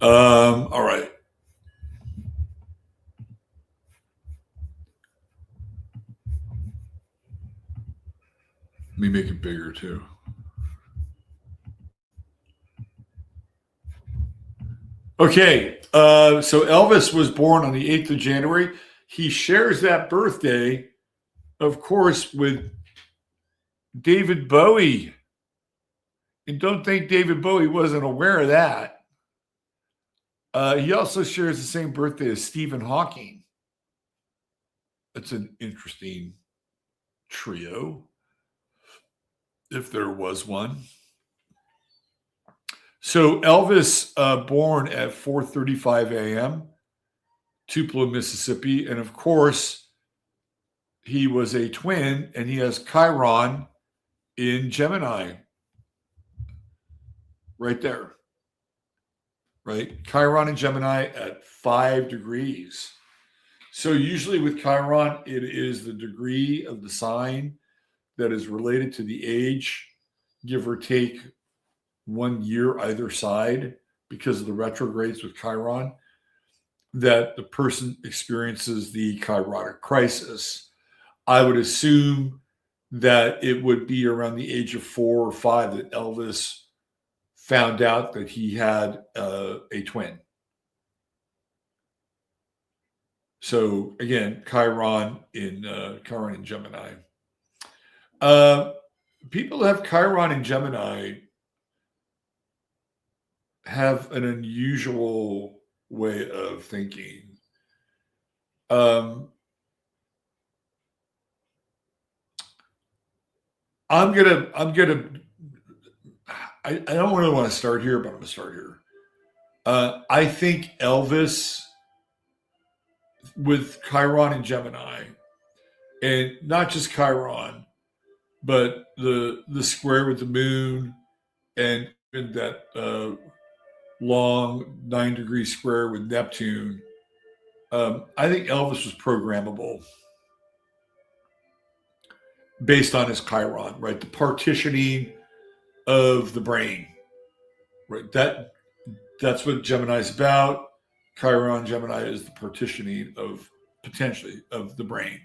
All right. Let me make it bigger too. Okay, so Elvis was born on the 8th of January. He shares that birthday, of course, with David Bowie. And don't think David Bowie wasn't aware of that. He also shares the same birthday as Stephen Hawking. That's an interesting trio, if there was one. So Elvis born at 4:35 a.m., Tupelo, Mississippi. And of course, he was a twin, and he has Chiron in Gemini. Right there. Right? Chiron in Gemini at 5 degrees. So usually with Chiron, it is the degree of the sign that is related to the age, give or take 1 year either side, because of the retrogrades with Chiron, that the person experiences the chironic crisis. I would assume that it would be around the age of 4 or 5 that Elvis found out that he had a twin. So again, Chiron in Gemini. People who have Chiron in Gemini have an unusual way of thinking. I don't really want to start here, but I'm going to start here. I think Elvis with Chiron and Gemini, and not just Chiron, but the square with the moon, and that long 9-degree square with Neptune. I think Elvis was programmable based on his Chiron, right? The partitioning of the brain, right? That's what Gemini is about. Chiron Gemini is the partitioning of potentially of the brain.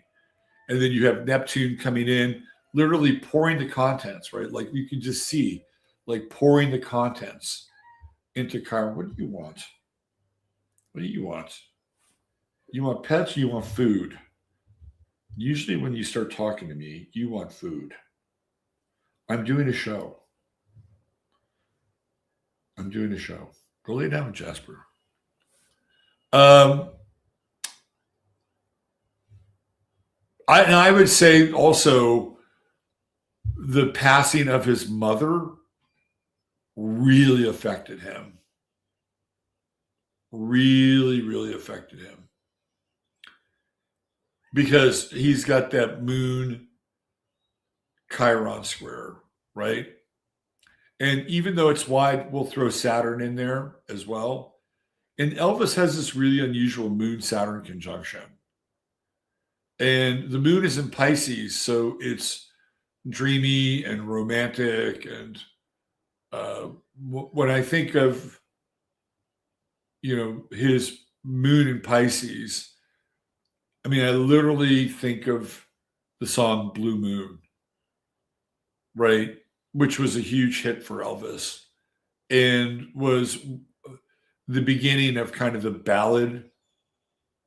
And then you have Neptune coming in, literally pouring the contents, right? Like you can just see, like pouring the contents into Chiron. What do you want? What do you want? You want pets or you want food? Usually when you start talking to me, you want food. I'm doing a show. Go lay down, Jasper. I would say also the passing of his mother really affected him. Really, really affected him. Because he's got that moon Chiron square, right? And even though it's wide, we'll throw Saturn in there as well. And Elvis has this really unusual moon-Saturn conjunction. And the moon is in Pisces, so it's dreamy and romantic. And when I think of, his moon in Pisces, I mean, I literally think of the song Blue Moon, right? Which was a huge hit for Elvis and was the beginning of kind of the ballad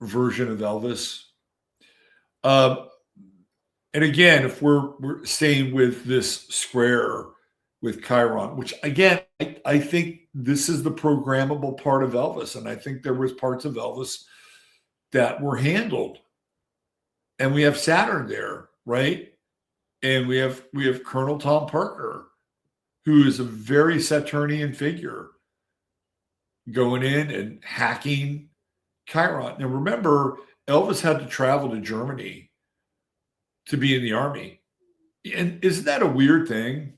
version of Elvis. And again, if we're staying with this square with Chiron, which again, I think this is the programmable part of Elvis. And I think there was parts of Elvis that were handled. And we have Saturn there, right? And we have Colonel Tom Parker, who is a very Saturnian figure, going in and hacking Chiron. Now remember, Elvis had to travel to Germany to be in the army. And isn't that a weird thing?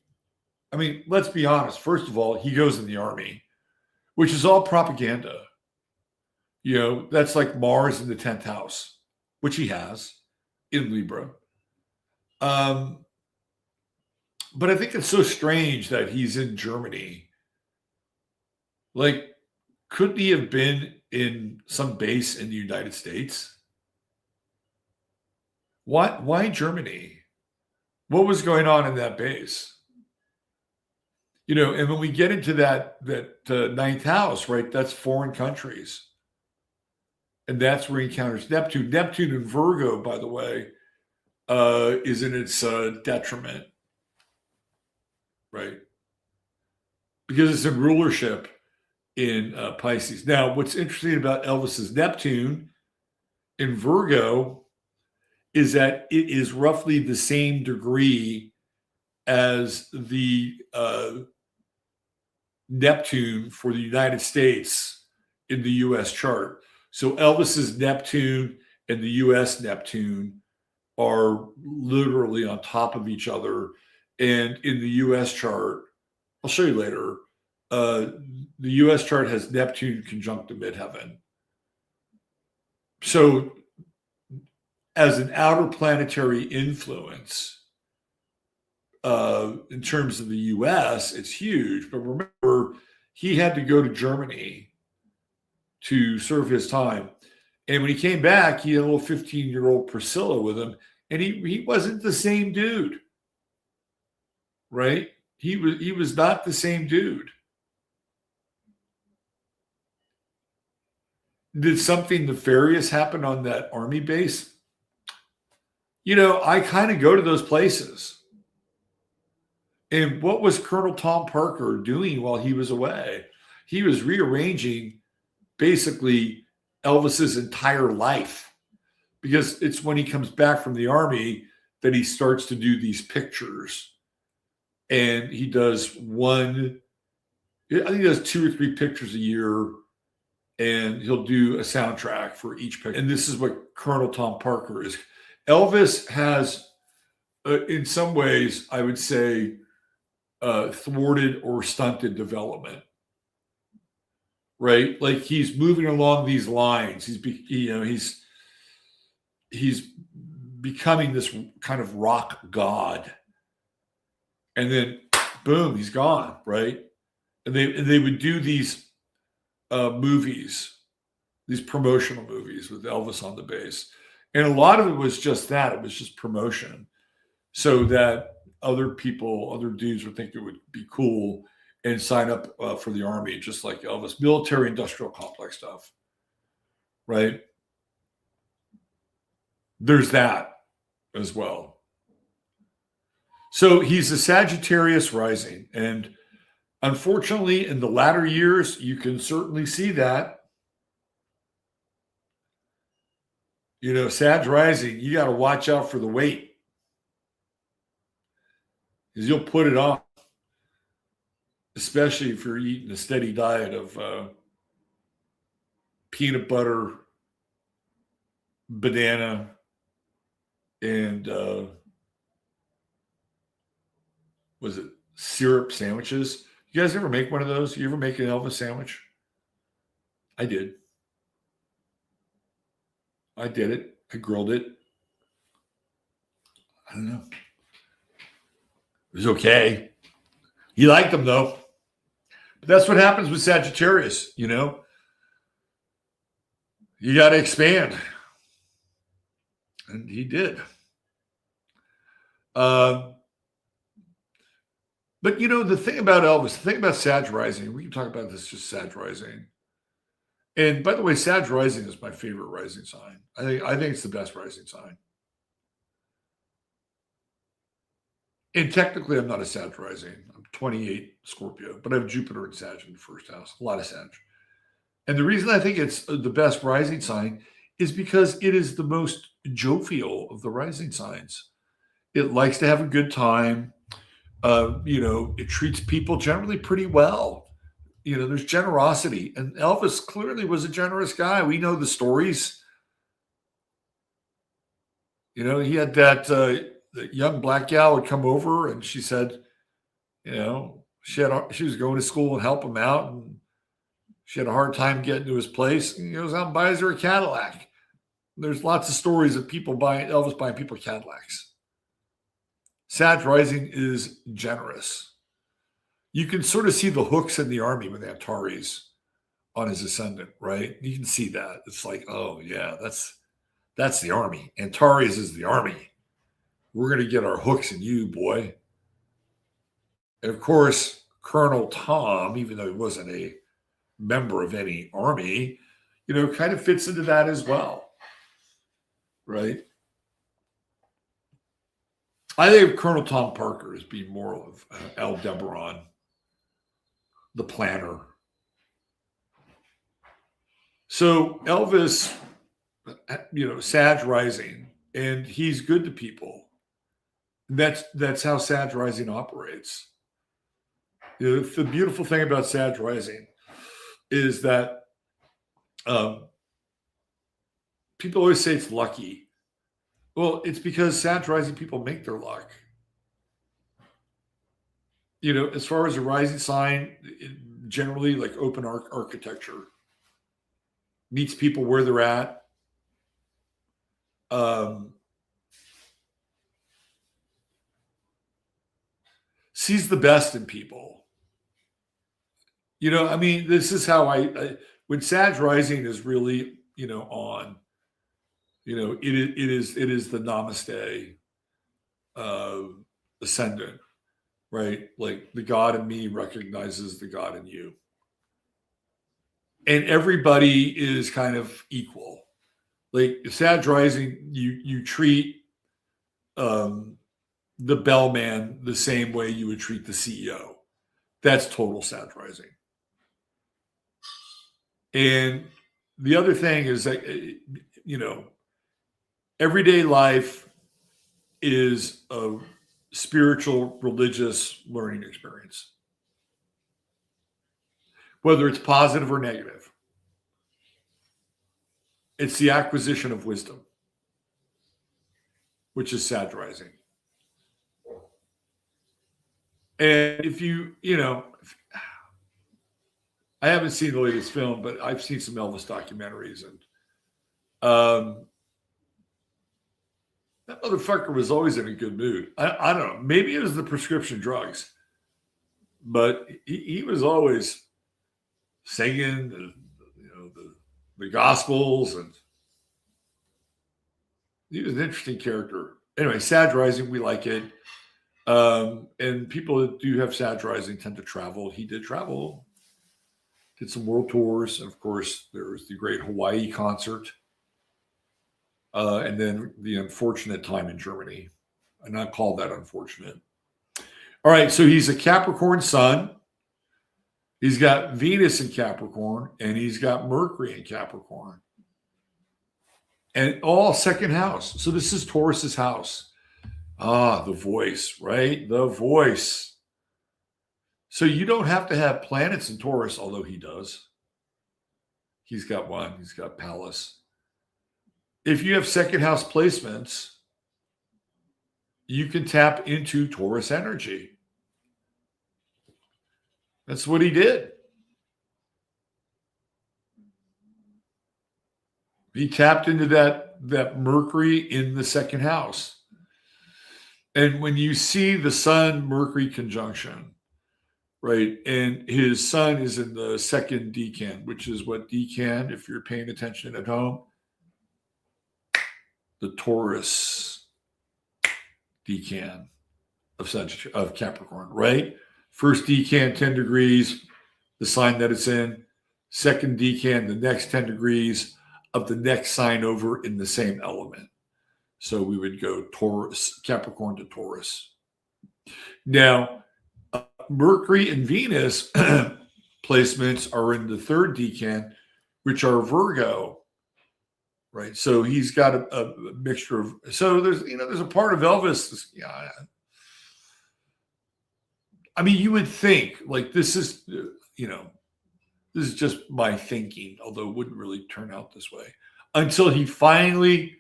I mean, let's be honest. First of all, he goes in the army, which is all propaganda. You know, that's like Mars in the 10th house, which he has in Libra. But I think it's so strange that he's in Germany. Like, couldn't he have been in some base in the United States? Why Germany? What was going on in that base? You know, and when we get into that ninth house, right, that's foreign countries. And that's where he encounters Neptune. Neptune in Virgo, by the way, is in its detriment, right? Because it's in rulership in Pisces. Now, what's interesting about Elvis's Neptune in Virgo is that it is roughly the same degree as the Neptune for the United States in the U.S. chart. So Elvis's Neptune and the U.S. Neptune are literally on top of each other. And in the U.S. chart, I'll show you later, the U.S. chart has Neptune conjunct to midheaven. So as an outer planetary influence, in terms of the U.S., it's huge. But remember, he had to go to Germany to serve his time. And when he came back, he had a little 15-year-old Priscilla with him. And he wasn't the same dude, right? He was not the same dude. Did something nefarious happen on that army base? You know, I kind of go to those places. And what was Colonel Tom Parker doing while he was away? He was rearranging basically Elvis's entire life, because it's when he comes back from the army that he starts to do these pictures. And he does I think he does 2 or 3 pictures a year, and he'll do a soundtrack for each picture. And this is what Colonel Tom Parker is. Elvis has, in some ways, I would say, thwarted or stunted development, right? Like, he's moving along these lines. He's becoming this kind of rock god, and then boom, he's gone, right? And they would do these movies, these promotional movies with Elvis on the base, and a lot of it was just that. It was just promotion, so that other dudes would think it would be cool and sign up for the army, just like Elvis. Military industrial complex stuff, right? There's that as well. So he's a Sagittarius rising. And unfortunately, in the latter years, you can certainly see that. You know, Sag rising, you got to watch out for the weight, because you'll put it on, especially if you're eating a steady diet of peanut butter, banana, and was it syrup sandwiches? You guys ever make one of those? You ever make an Elvis sandwich? I did. I did it. I grilled it. I don't know. It was okay. He liked them, though. But that's what happens with Sagittarius, you know? You got to expand. And he did. But, you know, the thing about Elvis, the thing about Sag rising, we can talk about this, just Sag rising. And by the way, Sag rising is my favorite rising sign. I think it's the best rising sign. And technically, I'm not a Sag rising. I'm 28 Scorpio, but I have Jupiter and Sag in the first house. A lot of Sag. And the reason I think it's the best rising sign is because it is the most jovial of the rising signs. It likes to have a good time. It treats people generally pretty well. There's generosity. And Elvis clearly was a generous guy. We know the stories. He had that young black gal would come over and she said, she was going to school and help him out. And she had a hard time getting to his place. And he goes out and buys her a Cadillac. There's lots of stories of Elvis buying people Cadillacs. Sag rising is generous. You can sort of see the hooks in the army when they have Taurus on his ascendant, right? You can see that. It's like, oh yeah, that's the army. And Taurus is the army. We're going to get our hooks in you, boy. And of course, Colonel Tom, even though he wasn't a member of any army, kind of fits into that as well, right? I think of Colonel Tom Parker as being more of Aldebaran, the planner. So Elvis, Sag rising, and he's good to people. That's how Sag rising operates. The beautiful thing about Sag rising is that people always say it's lucky. Well, it's because Sag rising people make their luck. As far as a rising sign, generally like open architecture meets people where they're at. Sees the best in people. This is how when Sag rising is really, on, it is the namaste ascendant, right? Like the God in me recognizes the God in you. And everybody is kind of equal. Like Sag rising, you treat the bellman the same way you would treat the CEO. That's total Sag rising. And the other thing is that, everyday life is a spiritual, religious learning experience, whether it's positive or negative. It's the acquisition of wisdom, which is Sag rising. And if I haven't seen the latest film, but I've seen some Elvis documentaries, and that motherfucker was always in a good mood. I don't know. Maybe it was the prescription drugs, but he was always singing, the Gospels, and he was an interesting character. Anyway, Sag rising, we like it. And people that do have Sag rising tend to travel. He did travel, did some world tours. And of course, there was the great Hawaii concert. And then the unfortunate time in Germany. And I call that unfortunate. All right, so he's a Capricorn sun. He's got Venus in Capricorn, and he's got Mercury in Capricorn. And all second house. So this is Taurus's house. The voice, right? The voice. So you don't have to have planets in Taurus, although he does. He's got one. He's got Pallas. If you have second house placements, you can tap into Taurus energy. That's what he did. He tapped into that Mercury in the second house. And when you see the Sun-Mercury conjunction, right, and his Sun is in the second decan, which is what decan, if you're paying attention at home, the Taurus decan of Capricorn, right? First decan, 10 degrees, the sign that it's in. second decan, the next 10 degrees of the next sign over in the same element. So we would go Taurus, Capricorn to Taurus. Now, Mercury and Venus placements are in the third decan, which are Virgo, right? So he's got a mixture of, so there's a part of Elvis. Yeah, I mean, you would think like this is just my thinking, although it wouldn't really turn out this way until he finally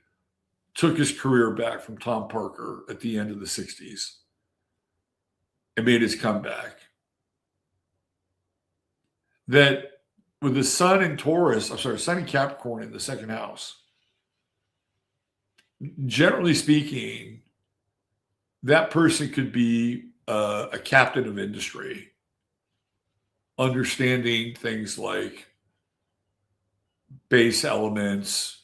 took his career back from Tom Parker at the end of the 60s and made his comeback. That with the sun in sun in Capricorn in the second house, generally speaking, that person could be a captain of industry, understanding things like base elements,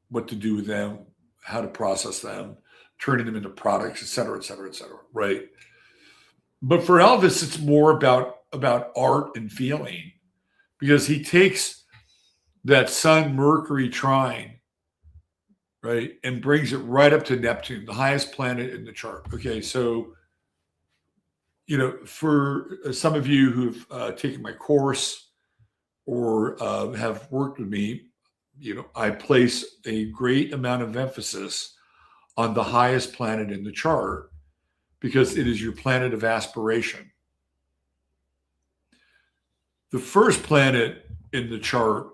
what to do with them, how to process them, turning them into products, et cetera, right? But for Elvis, it's more about art and feeling, because he takes that Sun Mercury trine, right, and brings it right up to Neptune, the highest planet in the chart. Okay, so for some of you who've taken my course or have worked with me, I place a great amount of emphasis on the highest planet in the chart because it is your planet of aspiration. The first planet in the chart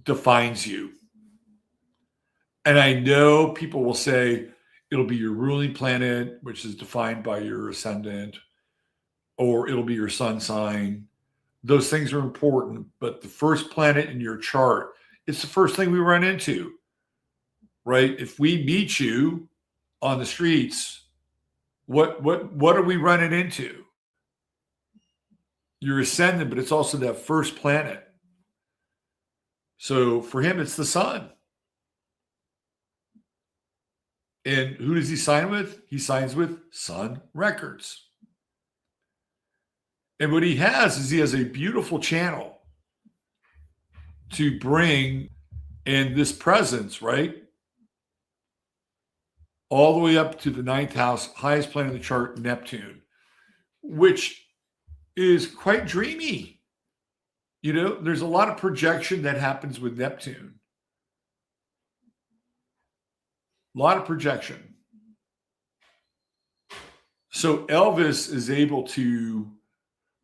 defines you. And I know people will say it'll be your ruling planet, which is defined by your ascendant, or it'll be your sun sign. Those things are important, but the first planet in your chart, it's the first thing we run into, right? If we meet you on the streets, what are we running into? You're ascendant, but it's also that first planet. So for him, it's the sun. And who does he sign with? He signs with Sun Records. And what he has a beautiful channel to bring in this presence, right? All the way up to the ninth house, highest planet of the chart, Neptune, which is quite dreamy. There's a lot of projection that happens with Neptune. A lot of projection. So Elvis is able to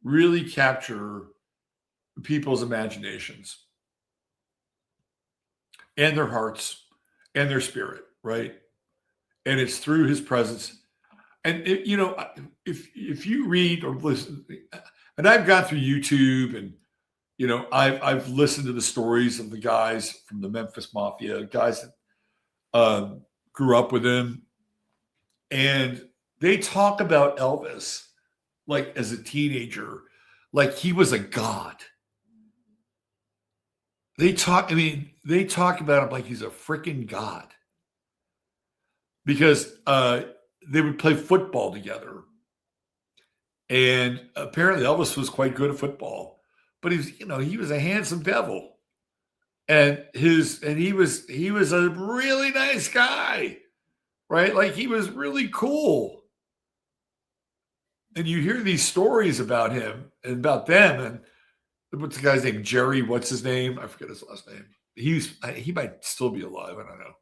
really capture people's imaginations and their hearts and their spirit, right? And it's through his presence. And if you read or listen, and I've gone through YouTube and I've listened to the stories of the guys from the Memphis Mafia, guys that grew up with him, and they talk about Elvis like as a teenager, like he was a god. They talk about him like he's a freaking god, because they would play football together. And apparently Elvis was quite good at football, but he was a handsome devil. And he was a really nice guy, right? Like he was really cool. And you hear these stories about him and about them. And what's the guy's name? Jerry, what's his name? I forget his last name. He might still be alive. I don't know.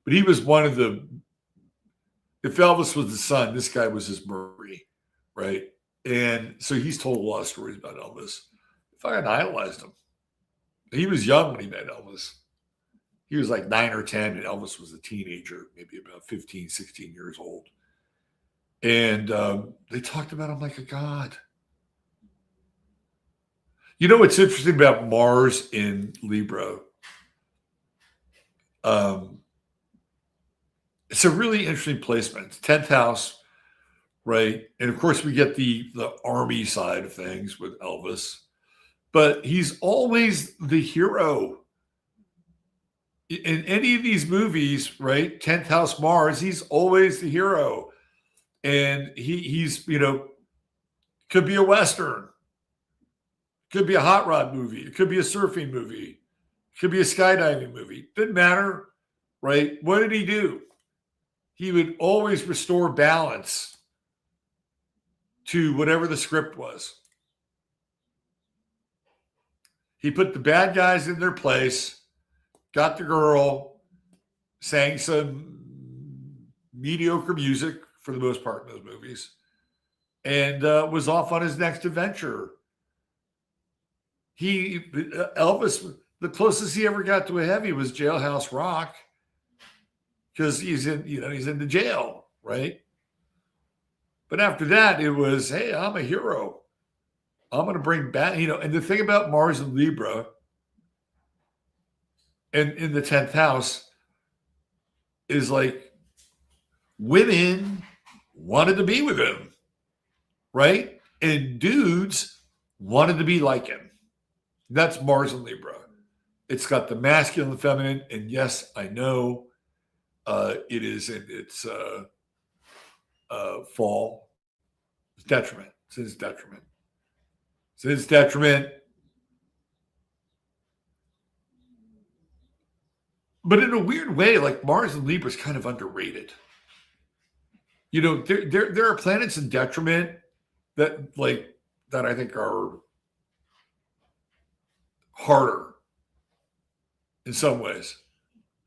But he was one of if Elvis was the sun, this guy was his Mercury, right? And so he's told a lot of stories about Elvis. If I idolized him. He was young when he met Elvis. He was like 9 or 10, and Elvis was a teenager, maybe about 15, 16 years old. And they talked about him like a god. What's interesting about Mars in Libra? It's a really interesting placement. It's 10th house, right? And of course, we get the army side of things with Elvis. But he's always the hero. In any of these movies, right? 10th house Mars, he's always the hero. And he's, could be a Western, Could be a hot rod movie. It could be a surfing movie. It could be a skydiving movie. Didn't matter, right? What did he do? He would always restore balance to whatever the script was. He put the bad guys in their place, got the girl, sang some mediocre music for the most part in those movies, and was off on his next adventure. Elvis, the closest he ever got to a heavy was Jailhouse Rock, because he's in the jail, right? But after that, it was, hey, I'm a hero. I'm going to bring back, and the thing about Mars and Libra and in the 10th house is like women wanted to be with him, right? And dudes wanted to be like him. That's Mars and Libra. It's got the masculine and feminine. And yes, I know it is in its fall. It's detriment. It's his detriment. It's his detriment. But in a weird way, like Mars and Libra is kind of underrated. There are planets in detriment that I think are harder in some ways.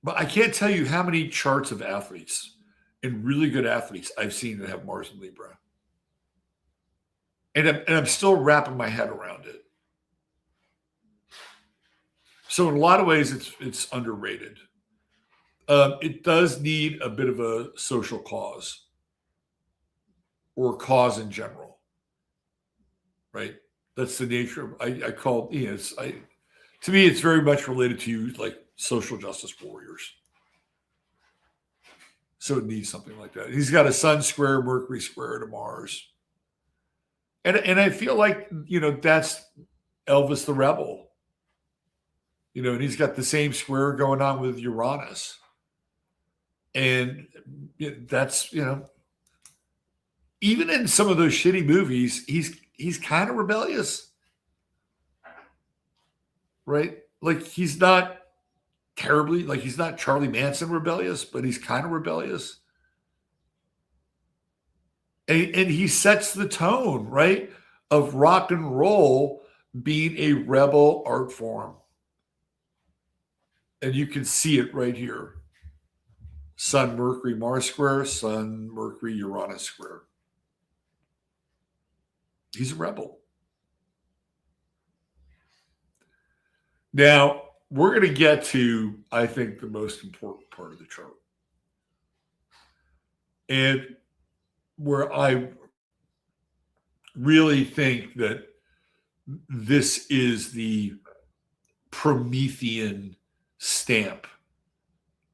But I can't tell you how many charts of athletes and really good athletes I've seen that have Mars and Libra. And I'm still wrapping my head around it. So in a lot of ways, it's underrated. It does need a bit of a social cause or cause in general, right? That's the nature of, I call, to me, it's very much related to like social justice warriors. So it needs something like that. He's got a Sun square, Mercury square to Mars. And I feel like, that's Elvis the Rebel. And he's got the same square going on with Uranus. And that's, even in some of those shitty movies, he's kind of rebellious. Right? Like he's not terribly, like he's not Charlie Manson rebellious, but he's kind of rebellious. And he sets the tone, right, of rock and roll being a rebel art form. And you can see it right here. Sun, Mercury, Mars square, Sun, Mercury, Uranus square. He's a rebel. Now, we're going to get to, I think, the most important part of the chart. And where I really think that this is the Promethean stamp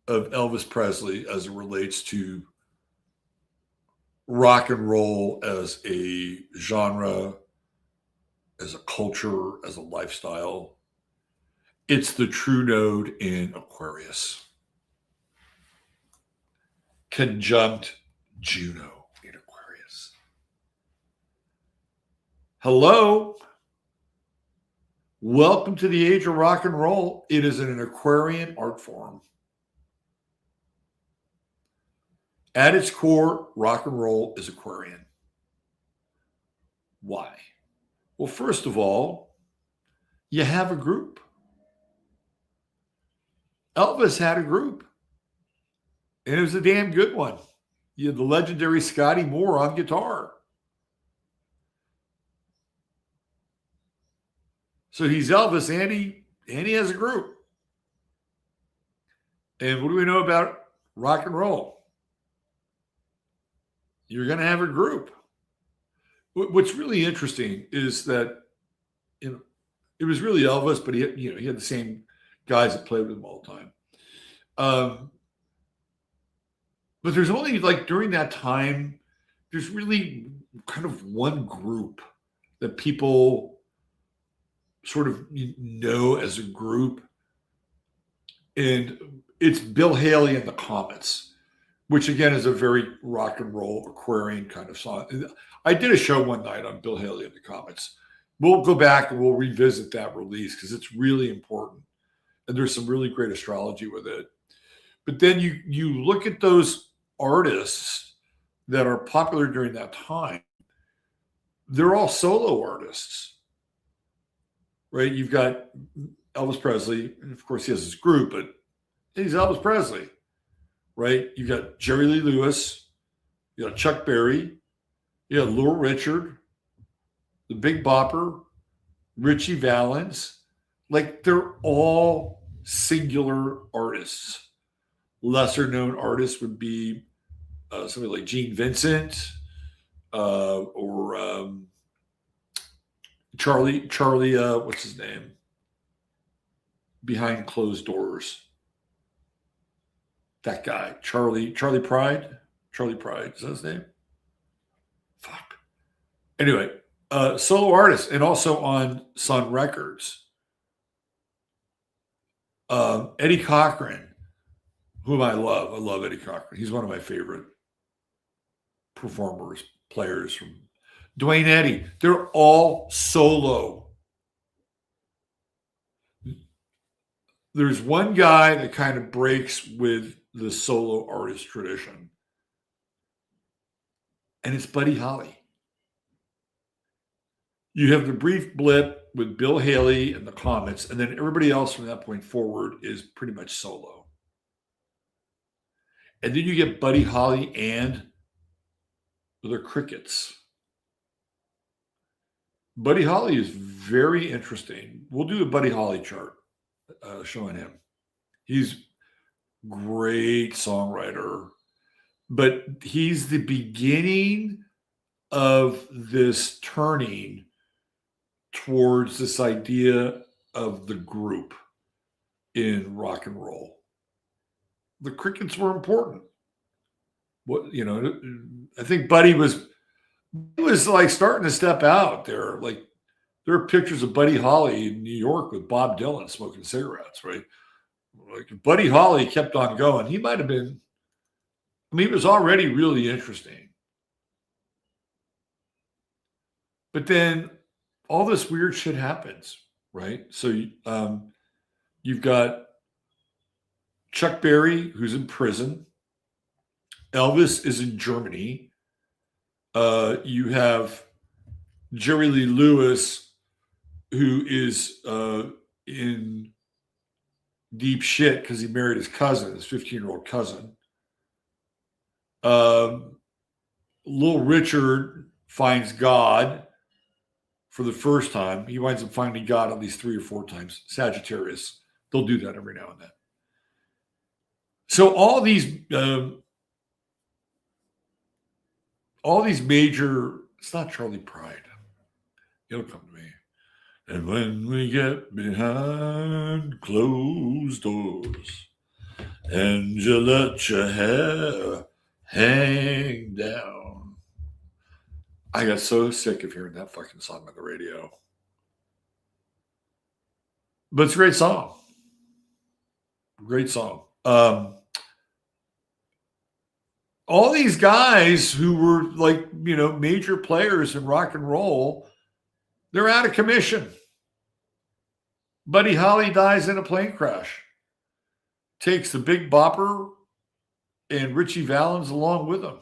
of Elvis Presley as it relates to rock and roll as a genre, as a culture, as a lifestyle. It's the true node in Aquarius, conjunct Juno in Aquarius. Hello. Welcome to the age of rock and roll. It is an Aquarian art form. At its core, rock and roll is Aquarian. Why? Well, first of all, you have a group. Elvis had a group, and it was a damn good one. You had the legendary Scotty Moore on guitar. So he's Elvis, and he has a group. And what do we know about rock and roll? You're going to have a group. What's really interesting is that it was really Elvis, but he had the same guys that played with him all the time. But there's only during that time, there's really kind of one group that people sort of know as a group. And it's Bill Haley and the Comets, which again is a very rock and roll Aquarian kind of song. I did a show one night on Bill Haley and the Comets, we'll go back and we'll revisit that release because it's really important. And there's some really great astrology with it. But then you look at those artists that are popular during that time, they're all solo artists, right? You've got Elvis Presley, and of course he has his group, but he's Elvis Presley, right? You've got Jerry Lee Lewis, you got Chuck Berry, you got Little Richard, the Big Bopper, Richie Valens. Like they're all singular artists. Lesser known artists would be somebody like Gene Vincent or Charlie, what's his name? Behind Closed Doors. That guy, Charlie Pride. Charlie Pride, is that his name? Fuck. Anyway, solo artist and also on Sun Records. Eddie Cochran, whom I love. I love Eddie Cochran. He's one of my favorite performers, players from Dwayne Eddy. They're all solo. There's one guy that kind of breaks with the solo artist tradition, and it's Buddy Holly. You have the brief blip with Bill Haley and the Comets, and then everybody else from that point forward is pretty much solo. And then you get Buddy Holly and the Crickets. Buddy Holly is very interesting. We'll do a Buddy Holly chart showing him. He's great songwriter, but he's the beginning of this turning towards this idea of the group in rock and roll. The Crickets were important. What, you know, I think Buddy was like starting to step out there. Like there are pictures of Buddy Holly in New York with Bob Dylan smoking cigarettes, right? Like if Buddy Holly kept on going, he might have been, I mean, it was already really interesting. But then all this weird shit happens, right? So you've got Chuck Berry, who's in prison. Elvis is in Germany. You have Jerry Lee Lewis, who is in deep shit because he married his cousin, his 15-year-old cousin. Little Richard finds God for the first time. He winds up finding God at least 3 or 4 times. Sagittarius. They'll do that every now and then. So all these major, it's not Charlie Pride. It'll come to me. And when we get behind closed doors and you let your hair hang down. I got so sick of hearing that fucking song on the radio. But it's a great song. Great song. All these guys who were like, you know, major players in rock and roll, they're out of commission. Buddy Holly dies in a plane crash. Takes the Big Bopper and Richie Valens along with him.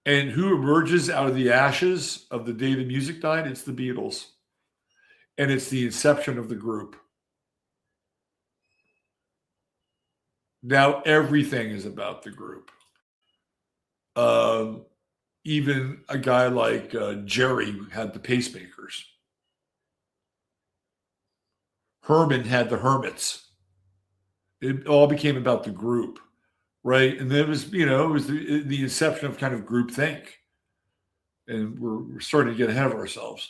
And who emerges out of the ashes of the day the music died? It's the Beatles. And it's the inception of the group. Now everything is about the group. Even a guy like Jerry had the pacemakers. Herman had the Hermits. It all became about the group, right? And then it was, you know, it was the inception of kind of groupthink. And we're starting to get ahead of ourselves.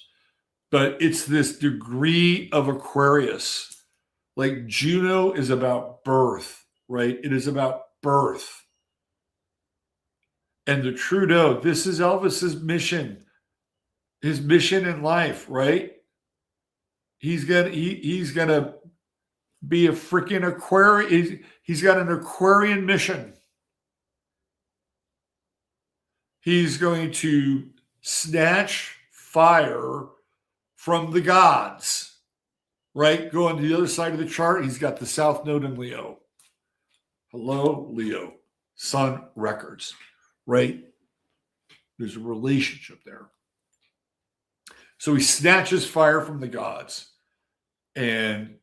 But it's this degree of Aquarius. Like Juno is about birth, right? It is about birth. And the Trudeau, this is Elvis's mission, his mission in life, right? He's gonna be a freaking Aquarian. He's got an Aquarian mission. He's going to snatch fire from the gods, right? Going to the other side of the chart, he's got the South Node in Leo. Hello, Leo. Sun records, right? There's a relationship there. So he snatches fire from the gods and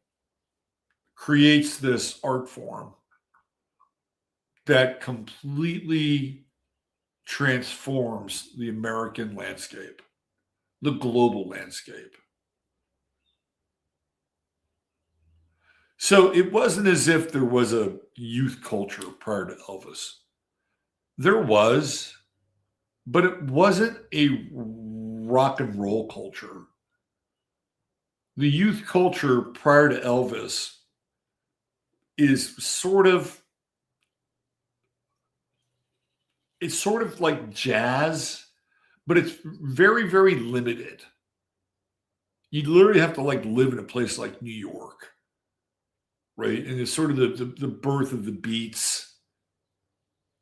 creates this art form that completely transforms the American landscape, the global landscape. So it wasn't as if there was a youth culture prior to Elvis. There was, but it wasn't a rock and roll culture. The youth culture prior to Elvis is sort of like jazz, but it's very, very limited. You literally have to like live in a place like New York, right? And it's sort of the birth of the beats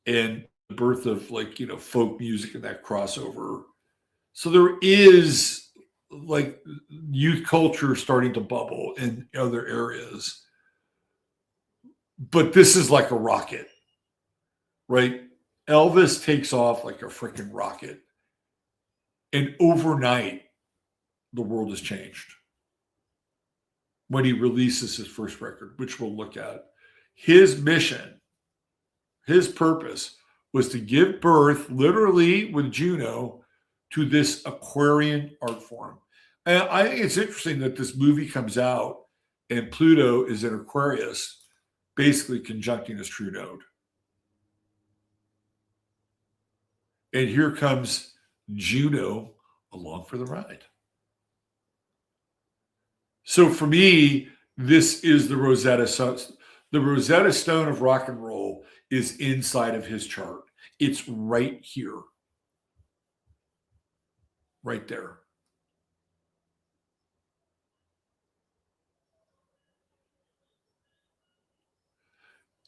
and the birth of like, folk music and that crossover. So there is like youth culture starting to bubble in other areas. But this is like a rocket, right? Elvis takes off like a freaking rocket. And overnight, the world has changed. When he releases his first record, which we'll look at. His mission, his purpose was to give birth, literally with Juno, to this Aquarian art form. And I think it's interesting that this movie comes out and Pluto is in Aquarius, basically conjuncting his true node. And here comes Juno along for the ride. So for me, this is the Rosetta Stone. The Rosetta Stone of rock and roll is inside of his chart. It's right here. Right there.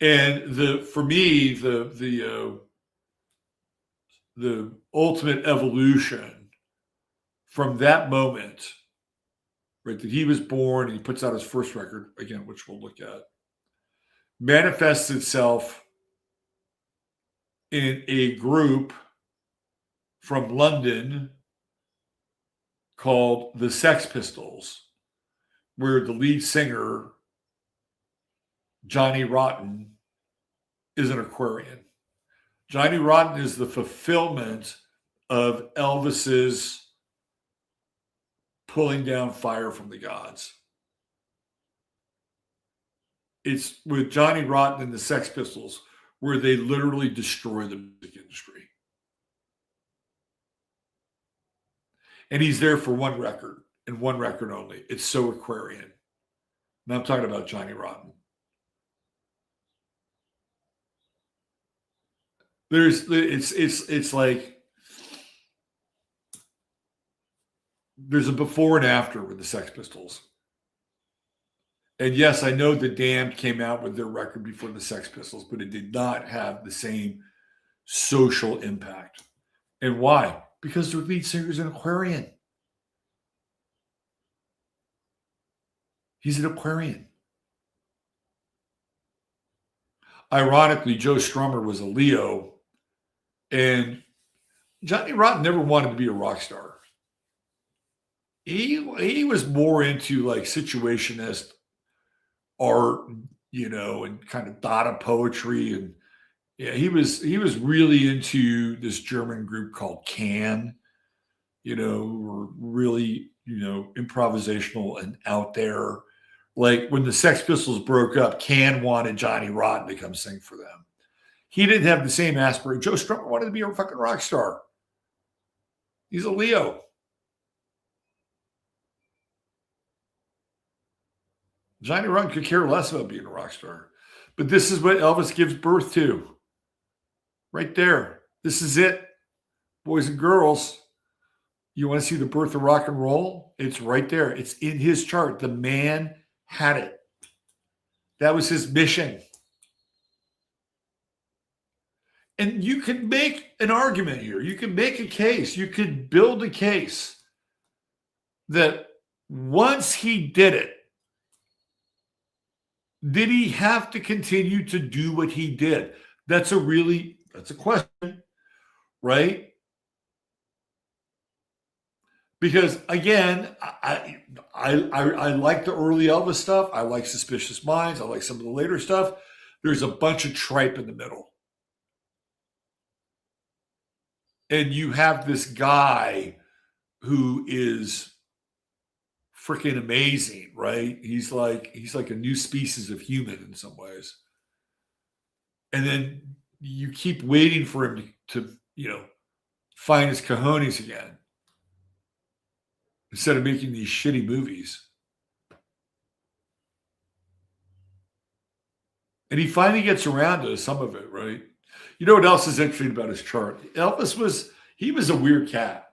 And for me, the ultimate evolution from that moment, right, that he was born and he puts out his first record, again, which we'll look at, manifests itself in a group from London called the Sex Pistols, where the lead singer, Johnny Rotten, is an Aquarian. Johnny Rotten is the fulfillment of Elvis's pulling down fire from the gods. It's with Johnny Rotten and the Sex Pistols where they literally destroy the music industry. And he's there for one record and one record only. It's so Aquarian. And I'm talking about Johnny Rotten. It's like there's a before and after with the Sex Pistols. And yes, I know the Damned came out with their record before the Sex Pistols, but it did not have the same social impact. And why? Because their lead singer is an Aquarian. He's an Aquarian. Ironically, Joe Strummer was a Leo, and Johnny Rotten never wanted to be a rock star. He was more into like situationist art, and kind of Dada poetry, and he was really into this German group called Can, who were really improvisational and out there. Like when the Sex Pistols broke up, Can wanted Johnny Rotten to come sing for them. He didn't have the same aspiration. Joe Strummer wanted to be a fucking rock star. He's a Leo. Johnny Rotten could care less about being a rock star. But this is what Elvis gives birth to. Right there. This is it. Boys and girls, you want to see the birth of rock and roll? It's right there. It's in his chart. The man had it. That was his mission. And you can make an argument here. You can make a case. You could build a case that once he did it, did he have to continue to do what he did? That's a question, right? Because again, I like the early Elvis stuff. I like Suspicious Minds. I like some of the later stuff. There's a bunch of tripe in the middle. And you have this guy who is freaking amazing, right? He's like a new species of human in some ways. And then you keep waiting for him to find his cojones again instead of making these shitty movies. And he finally gets around to some of it, right? You know what else is interesting about his chart? Elvis was a weird cat.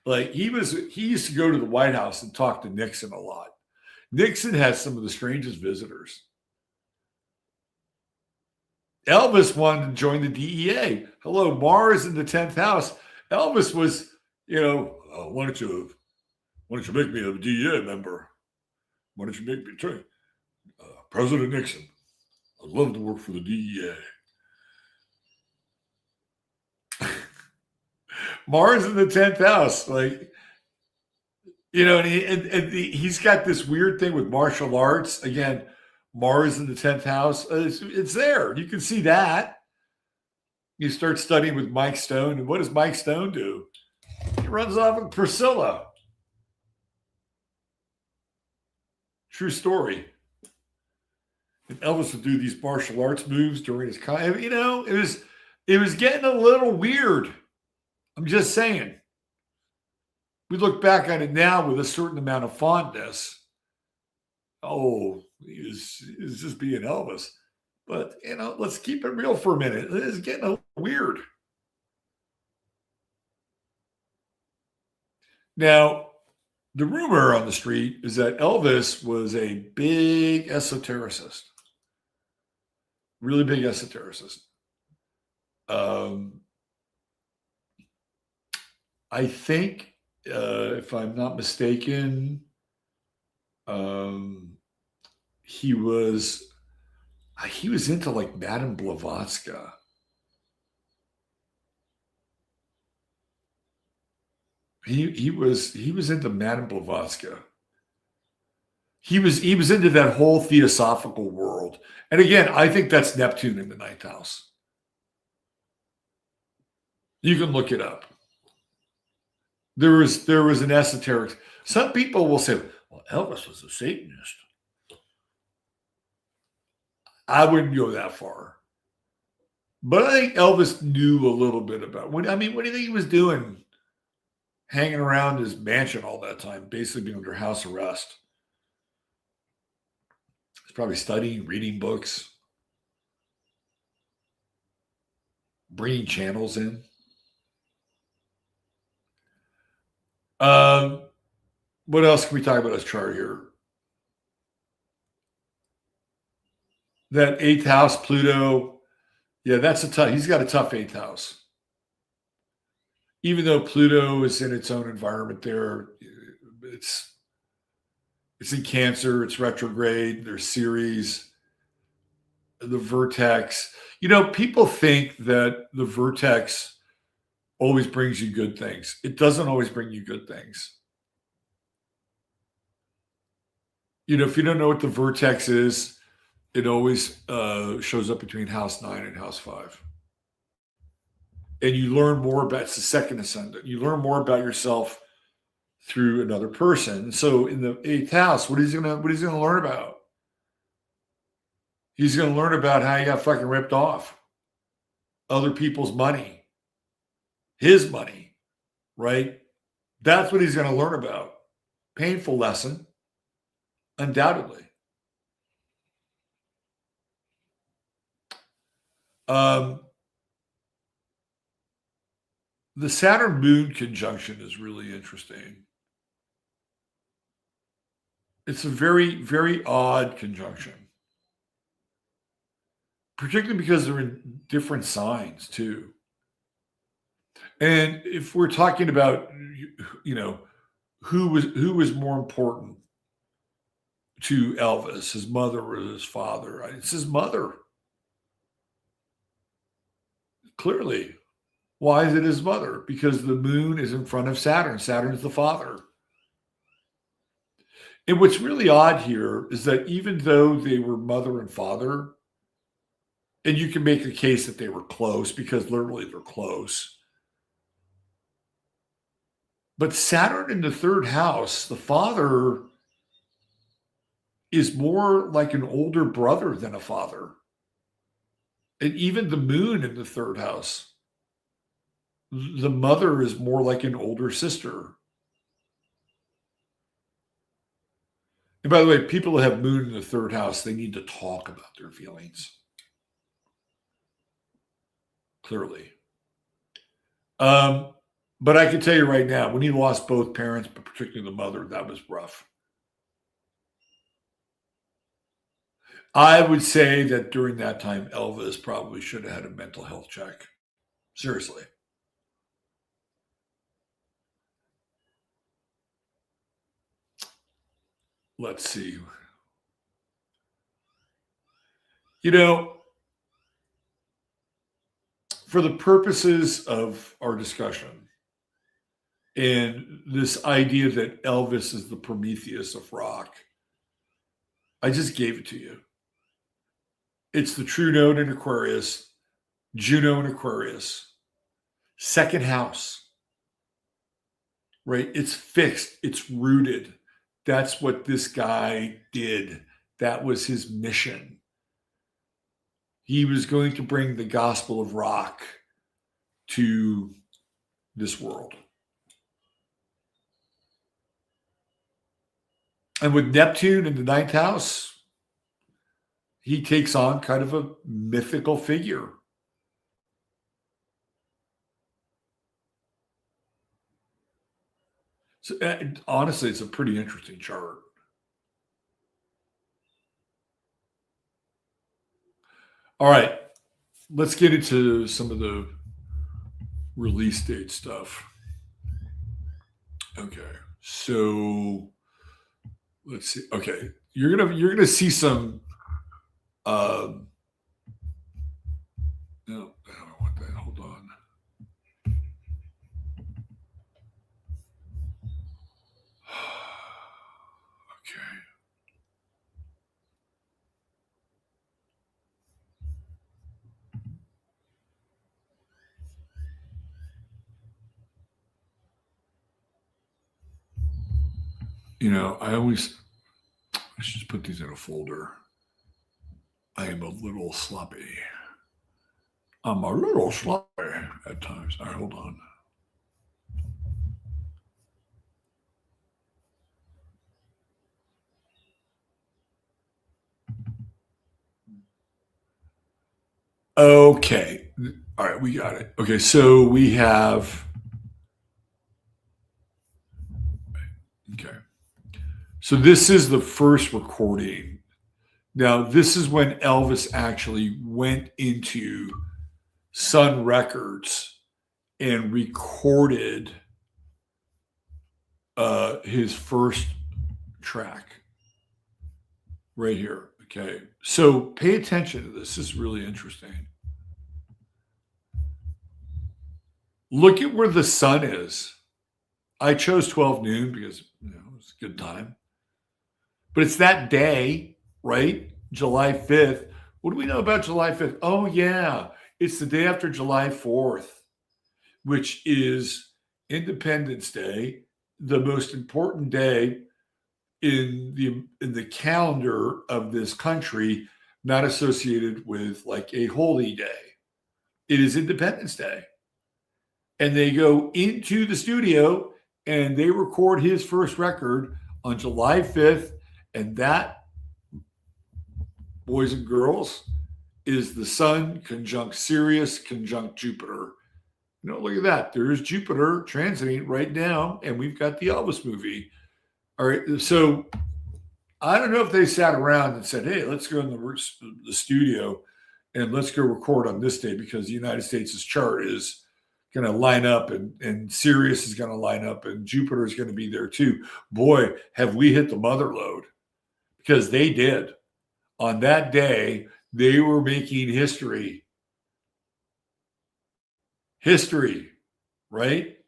Like he used to go to the White House and talk to Nixon a lot. Nixon has some of the strangest visitors. Elvis wanted to join the DEA. Hello, Mars in the 10th house. Elvis was, why don't you make me a DEA member? Why don't you make me try? President Nixon, I'd love to work for the DEA. Mars in the 10th house, like, and he's got this weird thing with martial arts. Again, Mars in the 10th house, it's there. You can see that. You start studying with Mike Stone, and what does Mike Stone do? He runs off with Priscilla. True story. And Elvis would do these martial arts moves during his it was getting a little weird. I'm just saying. We look back on it now with a certain amount of fondness. Oh, he's just being Elvis. But, let's keep it real for a minute. It's getting a little weird. Now, the rumor on the street is that Elvis was a big esotericist. Really big esotericist. I think, if I'm not mistaken, he was into like Madame Blavatsky. He was into Madame Blavatsky. He was into that whole theosophical world. And again, I think that's Neptune in the 9th house. You can look it up. There was an esoteric. Some people will say, well, Elvis was a Satanist. I wouldn't go that far. But I think Elvis knew a little bit about what do you think he was doing? Hanging around his mansion all that time, basically being under house arrest. He's probably studying, reading books, bringing channels in. What else can we talk about his chart here? That 8th house, Pluto. Yeah, he's got a tough 8th house. Even though Pluto is in its own environment there, it's in Cancer, it's retrograde, there's Ceres, the vertex. People think that the vertex always brings you good things. It doesn't always bring you good things. If you don't know what the vertex is, it always shows up between house 9 and house 5. And you learn more about, it's the second ascendant. You learn more about yourself through another person. So in the 8th house, what is he gonna learn about? He's gonna learn about how he got fucking ripped off. Other people's money. His money, right? That's what he's gonna learn about. Painful lesson, undoubtedly. The Saturn Moon conjunction is really interesting. It's a very, very odd conjunction. particularly because they're in different signs too. And if we're talking about, who was more important to Elvis, his mother or his father? It's his mother. Clearly. Why is it his mother? Because the moon is in front of Saturn. Saturn is the father. And what's really odd here is that even though they were mother and father, and you can make a case that they were close because literally they're close. But Saturn in the third house, the father is more like an older brother than a father. And even the moon in the third house, the mother is more like an older sister. And by the way, people who have moon in the third house, they need to talk about their feelings. Clearly. But I can tell you right now, when he lost both parents, but particularly the mother, that was rough. I would say that during that time, Elvis probably should have had a mental health check. Seriously. Let's see. For the purposes of our discussion and this idea that Elvis is the Prometheus of rock, I just gave it to you. It's the true node in Aquarius, Juno in Aquarius, second house, right? It's fixed. It's rooted. That's what this guy did. That was his mission. He was going to bring the gospel of rock to this world. And with Neptune in the ninth house, he takes on kind of a mythical figure. So, honestly, it's a pretty interesting chart. All right, let's get into some of the release date stuff. Okay, so let's see. Okay, you're gonna see some. No, I don't want that. Hold on. Okay. I should just put these in a folder. I am a little sloppy. I'm a little sloppy at times. All right, hold on. Okay. All right, we got it. Okay, so we have. Okay. So this is the first recording. Now, this is when Elvis actually went into Sun Records and recorded his first track right here. Okay. So pay attention to this. This is really interesting. Look at where the sun is. I chose 12 noon because it's a good time. But it's that day, right? July 5th. What do we know about July 5th? Oh, yeah. It's the day after July 4th, which is Independence Day, the most important day in the calendar of this country, not associated with like a holy day. It is Independence Day. And they go into the studio and they record his first record on July 5th. And that, boys and girls, is the sun conjunct Sirius conjunct Jupiter. Look at that. There's Jupiter transiting right now, and we've got the Elvis movie. All right. So I don't know if they sat around and said, hey, let's go in the studio and let's go record on this day because the United States' chart is going to line up, and Sirius is going to line up, and Jupiter is going to be there too. Boy, have we hit the mother lode, because they did. On that day, they were making history. History, right?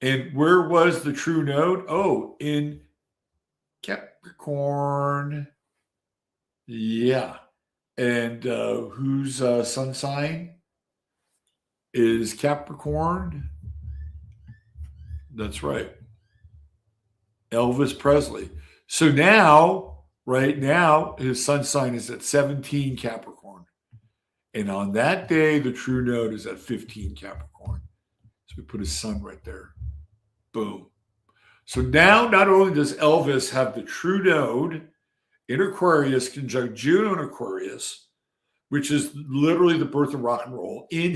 And where was the true node? Oh, in Capricorn. Yeah. And whose sun sign is Capricorn? That's right. Elvis Presley. So now, right now, his sun sign is at 17 Capricorn. And on that day, the true node is at 15 Capricorn. So we put his sun right there. Boom. So now not only does Elvis have the true node in Aquarius conjunct Juno in Aquarius, which is literally the birth of rock and roll, in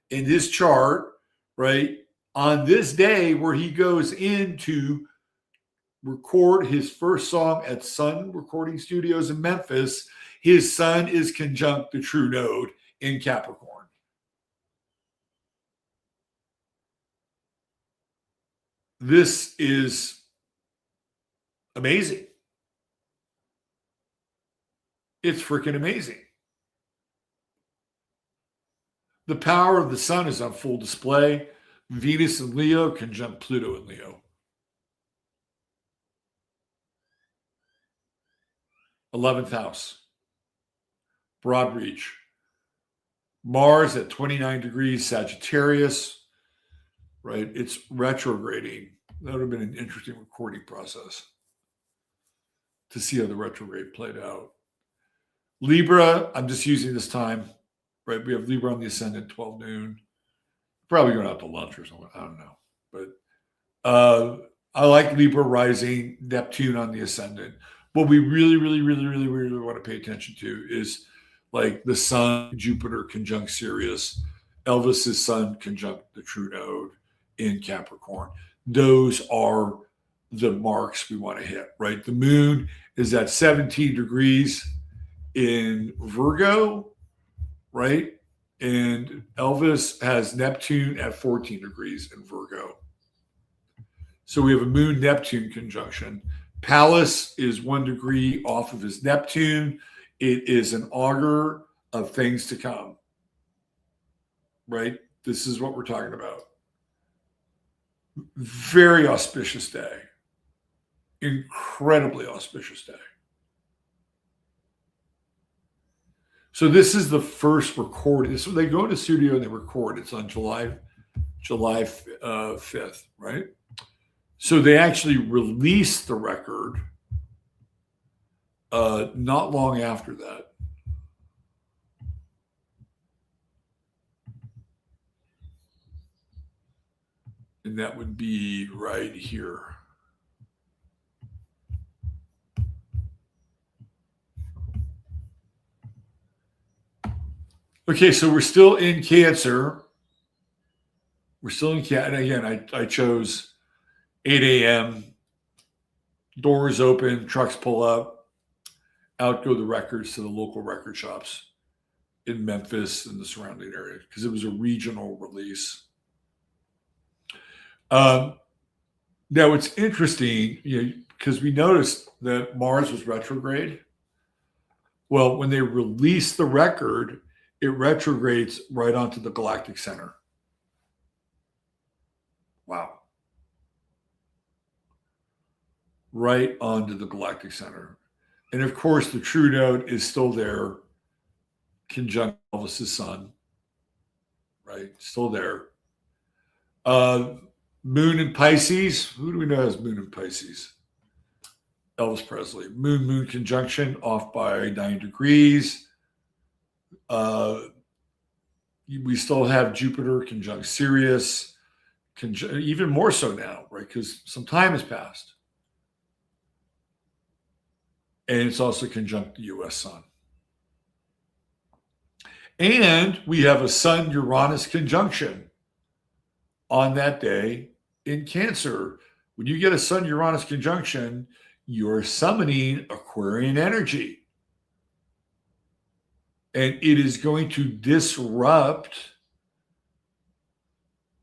his chart, right? On this day where he goes in to record his first song at Sun Recording Studios in Memphis, his sun is conjunct the true node in Capricorn. This is amazing. It's freaking amazing. The power of the sun is on full display. Venus in Leo conjunct Pluto in Leo. 11th house. Broad reach. Mars at 29 degrees Sagittarius, right? It's retrograding. That would have been an interesting recording process to see how the retrograde played out. Libra, I'm just using this time, right? We have Libra on the ascendant, 12 noon. Probably going out to lunch or something. I don't know. But I like Libra rising, Neptune on the ascendant. What we really want to pay attention to is like the sun, Jupiter conjunct Sirius, Elvis's sun conjunct the true node in Capricorn. Those are the marks we want to hit, right? The moon is at 17 degrees in Virgo, right? And Elvis has Neptune at 14 degrees in Virgo. So we have a moon-Neptune conjunction. Pallas is 1 degree off of his Neptune. It is an augur of things to come, right? This is what we're talking about. Very auspicious day. Incredibly auspicious day. So this is the first recording. So they go into studio and they record. It's on July 5th, right? So they actually released the record not long after that. And that would be right here. Okay, so we're still in Cancer. We're still in Cancer. And again, I chose 8 a.m. Doors open, trucks pull up, out go the records to the local record shops in Memphis and the surrounding area because it was a regional release. Now it's interesting, because we noticed that Mars was retrograde. Well, when they release the record, it retrogrades right onto the galactic center. Wow. Right onto the galactic center. And of course, the true node is still there, conjunct Elvis's sun, right? Still there. Moon in Pisces. Who do we know has Moon in Pisces? Elvis Presley. Moon conjunction off by 9 degrees. We still have Jupiter conjunct Sirius, even more so now, right? Because some time has passed. And it's also conjunct the U.S. sun. And we have a Sun-Uranus conjunction on that day in Cancer. When you get a Sun-Uranus conjunction, you're summoning Aquarian energy. And it is going to disrupt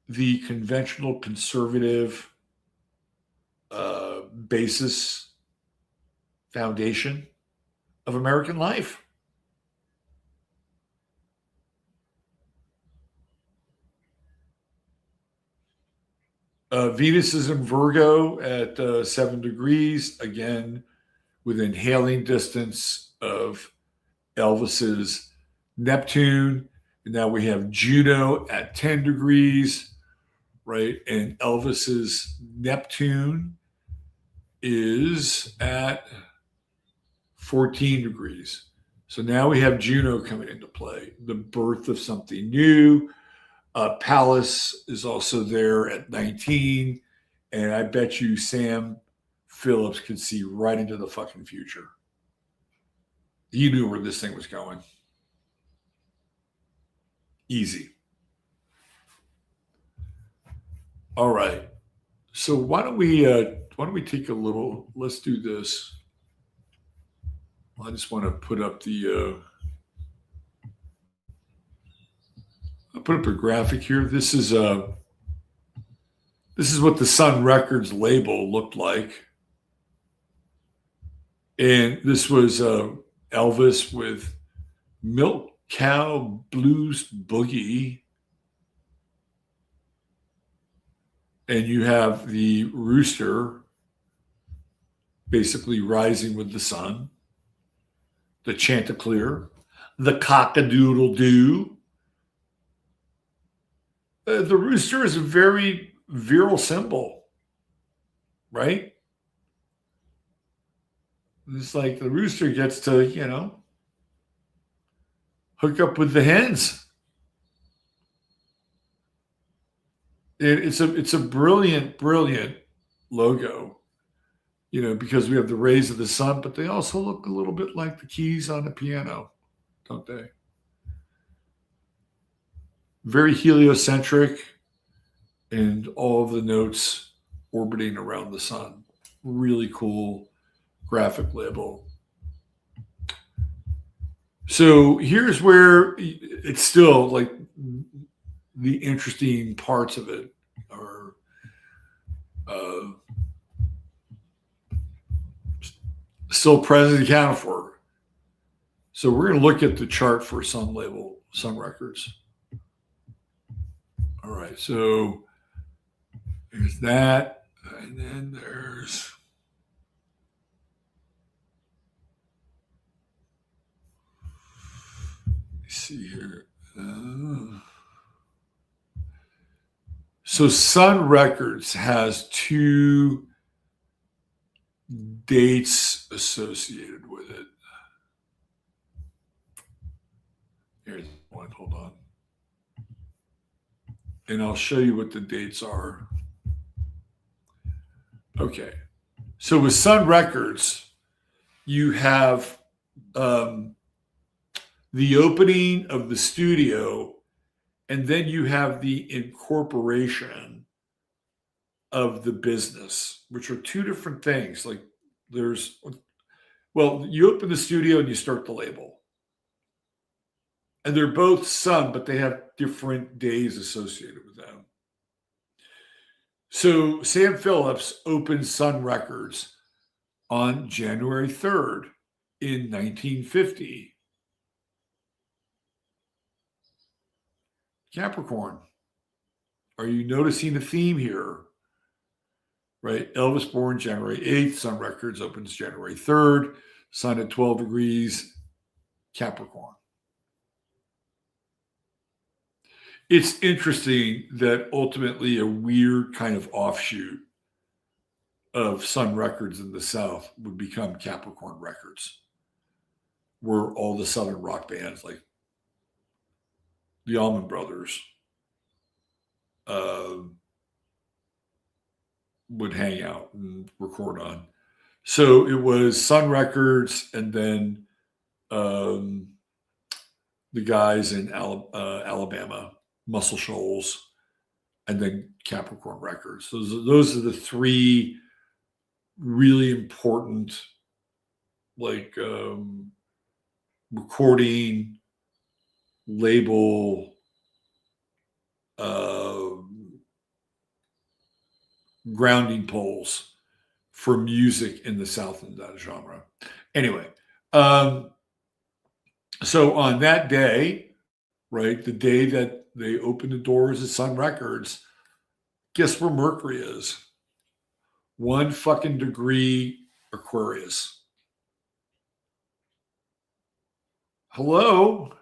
the conventional conservative basis foundation of American life. Venus is in Virgo at 7 degrees, again, within hailing distance of Elvis's Neptune. And now we have Juno at 10 degrees, right? And Elvis's Neptune is at 14 degrees. So now we have Juno coming into play, the birth of something new. Pallas is also there at 19. And I bet you Sam Phillips could see right into the fucking future. He knew where this thing was going. Easy. All right. So why don't we take a little, let's do this. I just want to put up I'll put up a graphic here. This is what the Sun Records label looked like. And this was Elvis with Milk Cow Blues Boogie. And you have the rooster basically rising with the sun, the chanticleer, the cock-a-doodle-doo. The rooster is a very virile symbol, right? It's like the rooster gets to, hook up with the hens. It's a brilliant, brilliant logo, because we have the rays of the sun, but they also look a little bit like the keys on a piano, don't they? Very heliocentric, and all of the notes orbiting around the sun. Really cool graphic label. So here's where it's still like the interesting parts of it are still present and accounted for. So we're going to look at the chart for Sun Records. All right, so there's that, and then there's let's see here. So Sun Records has two dates associated with it. Here's one, hold on. And I'll show you what the dates are. Okay. So with Sun Records, you have the opening of the studio, and then you have the incorporation of the business, which are two different things. Like you open the studio and you start the label. And they're both Sun, but they have different days associated with them. So Sam Phillips opened Sun Records on January 3rd in 1950. Capricorn. Are you noticing a theme here? Right? Elvis born January 8th. Sun Records opens January 3rd. Sun at 12 degrees. Capricorn. It's interesting that ultimately a weird kind of offshoot of Sun Records in the South would become Capricorn Records, where all the Southern rock bands like the Allman Brothers would hang out and record on. So it was Sun Records, and then the guys in Alabama, Muscle Shoals, and then Capricorn Records. Those are the three really important, recording label grounding poles for music in the South in that genre. Anyway, so on that day, right, the day that they opened the doors of Sun Records, guess where Mercury is? 1 fucking degree Aquarius. Hello?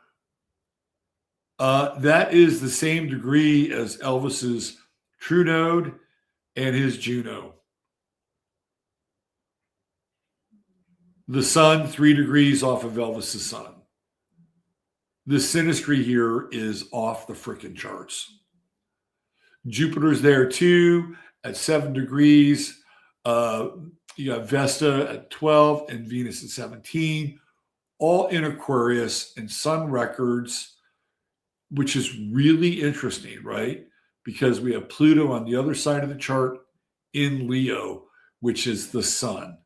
That is the same degree as Elvis's True Node and his Juno. The sun, 3 degrees off of Elvis's sun. The synastry here is off the freaking charts. Jupiter's there too at 7 degrees. You got Vesta at 12 and Venus at 17, all in Aquarius and Sun Records, which is really interesting, right? Because we have Pluto on the other side of the chart in Leo, which is the sun.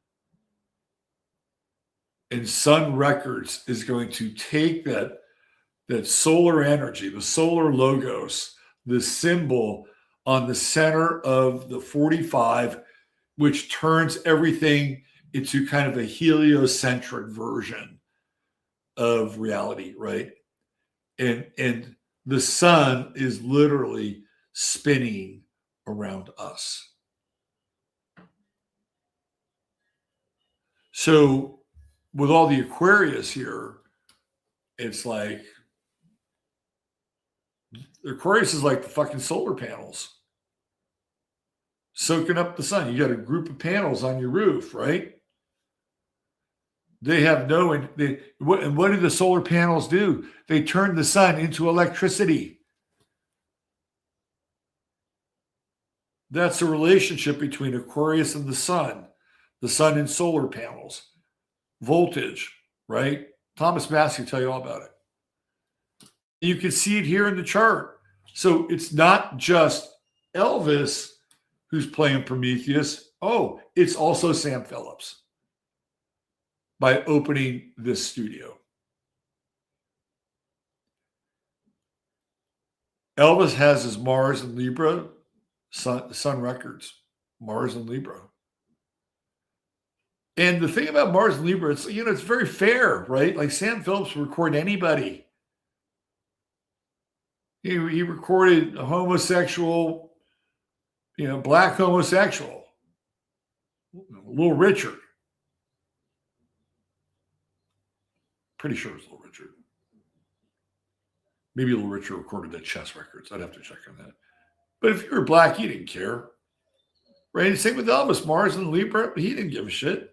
And Sun Records is going to take that solar energy, the solar logos, the symbol on the center of the 45, which turns everything into kind of a heliocentric version of reality, right? And the sun is literally spinning around us. So with all the Aquarius here, it's like Aquarius is like the fucking solar panels soaking up the sun. You got a group of panels on your roof, right? They have what do the solar panels do? They turn the sun into electricity. That's the relationship between Aquarius and the sun and solar panels. Voltage, right? Thomas Massey will tell you all about it. You can see it here in the chart. So it's not just Elvis who's playing Prometheus. Oh, it's also Sam Phillips by opening this studio. Elvis has his Mars and Libra, Sun Records, Mars and Libra. And the thing about Mars and Libra, it's very fair, right? Like Sam Phillips will record anybody. He recorded a homosexual, black homosexual, Little Richard. Pretty sure it's Little Richard. Maybe Little Richard recorded at Chess Records. I'd have to check on that. But if you were black, he didn't care. Right? Same with Elvis, Mars and Libra. He didn't give a shit.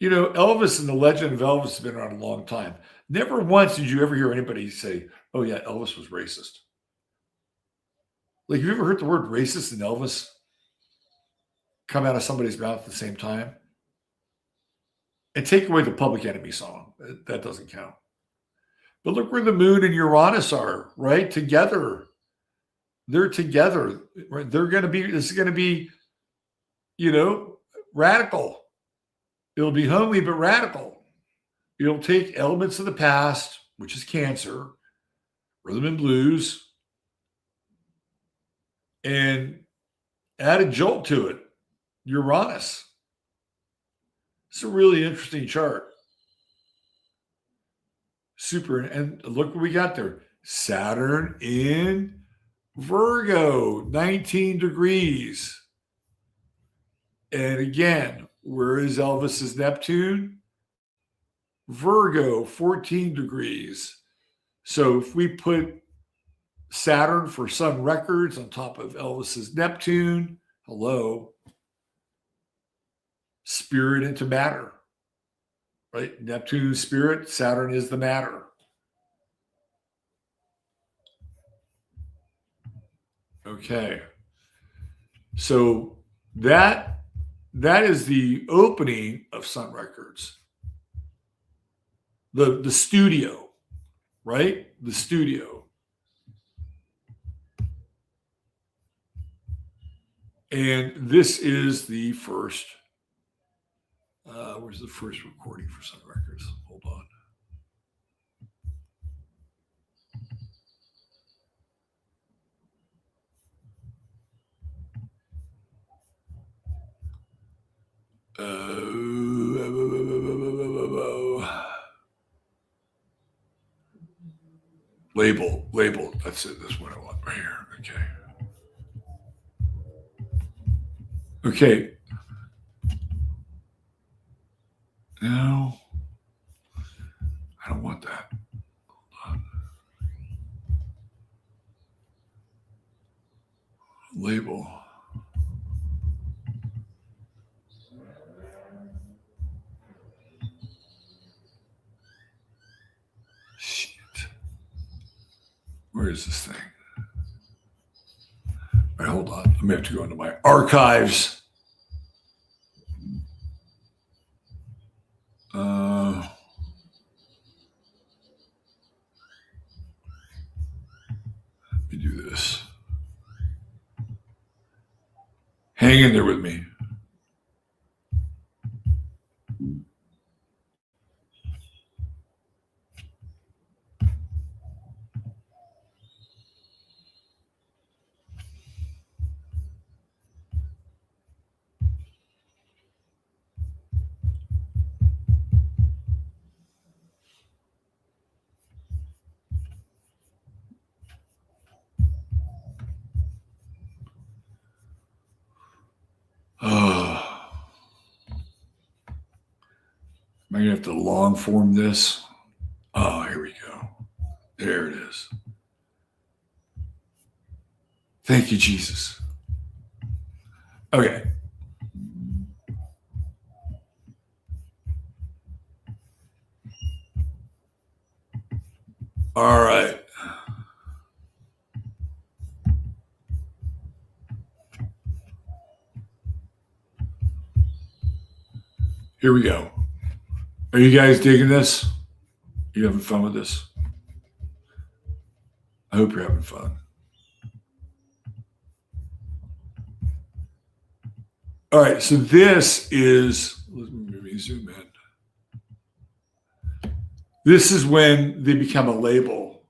Elvis and the legend of Elvis has been around a long time. Never once did you ever hear anybody say, oh, yeah, Elvis was racist. Like, have you ever heard the word racist and Elvis come out of somebody's mouth at the same time? And take away the Public Enemy song. That doesn't count. But look where the moon and Uranus are, right? Together. They're together. Right? This is going to be, radical. It'll be homely, but radical. It'll take elements of the past, which is Cancer, rhythm and blues, and add a jolt to it, Uranus. It's a really interesting chart. Super. And look what we got there. Saturn in Virgo, 19 degrees. And again, where is Elvis's Neptune? Virgo, 14 degrees. So if we put Saturn for Sun Records on top of Elvis's Neptune, hello, spirit into matter, right? Neptune is spirit, Saturn is the matter. Okay. So that is the opening of Sun Records. The studio, right? The studio. And this is the first Where's the first recording for Sun Records? Hold on. Label. That's it. That's what I want right here. Okay. No, I don't want that. Hold on. Label. Shit. Where is this thing? All right, hold on. Let me have to go into my archives. Let me do this. Hang in there with me. Am I going to have to long form this? Oh, here we go. There it is. Thank you, Jesus. Okay. All right. Here we go. Are you guys digging this? Are you having fun with this? I hope you're having fun. All right, so this is, let me zoom in. This is when they become a label.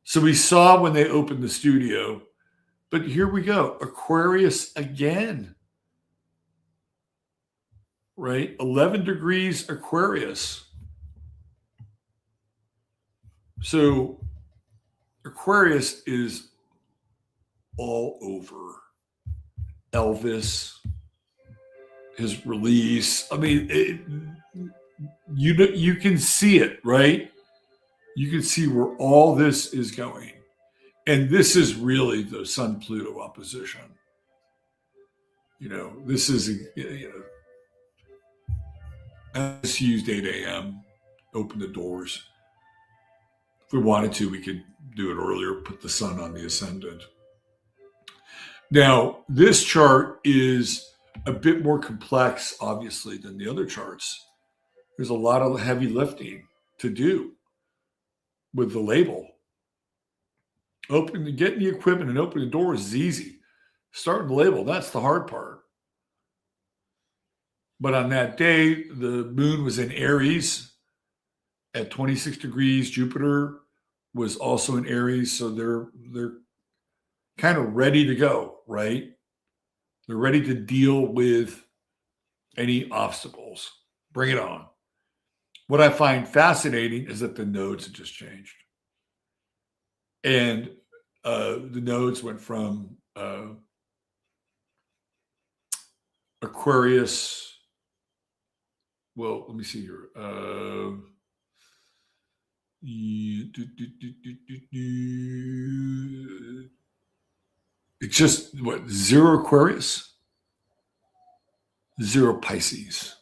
So we saw when they opened the studio, but here we go. Aquarius again. Right? 11 degrees Aquarius. So Aquarius is all over. Elvis, his release. I mean, you can see it, right? You can see where all this is going. And this is really the Sun-Pluto opposition. This is, let's use 8 a.m., open the doors. If we wanted to, we could do it earlier, put the sun on the ascendant. Now, this chart is a bit more complex, obviously, than the other charts. There's a lot of heavy lifting to do with the label. Getting the equipment and opening the doors is easy. Starting the label, that's the hard part. But on that day, the moon was in Aries at 26 degrees. Jupiter was also in Aries, so they're kind of ready to go, right? They're ready to deal with any obstacles. Bring it on. What I find fascinating is that the nodes have just changed. And the nodes went from Aquarius. Well, let me see here. It's just what, 0 Aquarius, 0 Pisces,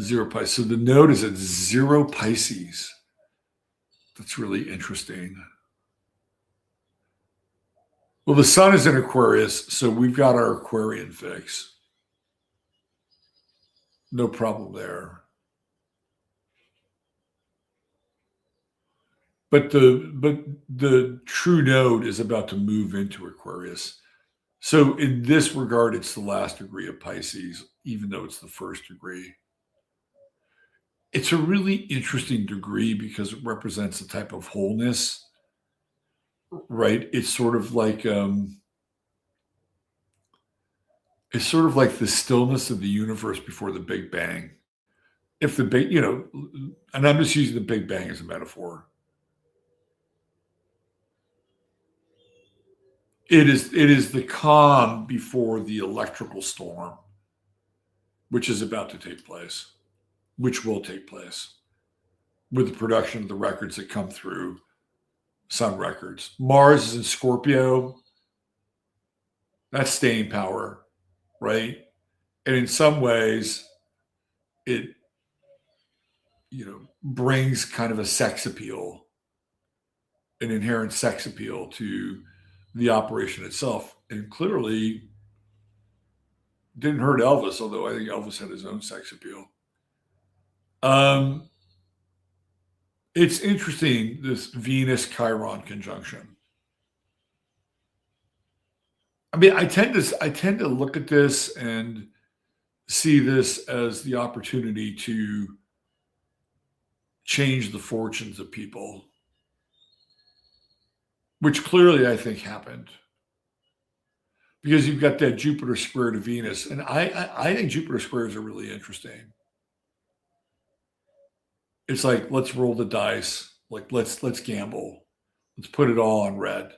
0 Pisces. So the node is at 0 Pisces. That's really interesting. Well, the sun is in Aquarius, so we've got our Aquarian fix. No problem there. But the true node is about to move into Aquarius. So in this regard, it's the last degree of Pisces, even though it's the first degree. It's a really interesting degree because it represents a type of wholeness, right? It's sort of like the stillness of the universe before the Big Bang. If the big, and I'm just using the Big Bang as a metaphor. It is the calm before the electrical storm, which is about to take place, which will take place with the production of the records that come through Sun Records. Mars is in Scorpio. That's staying power, right? And in some ways, it brings kind of a sex appeal, an inherent sex appeal to the operation itself. And clearly didn't hurt Elvis, although I think Elvis had his own sex appeal. It's interesting, this Venus Chiron conjunction. I mean, I tend to look at this and see this as the opportunity to change the fortunes of people, which clearly I think happened. Because you've got that Jupiter square to Venus. And I think Jupiter squares are really interesting. It's like, let's roll the dice. Like, let's gamble. Let's put it all on red.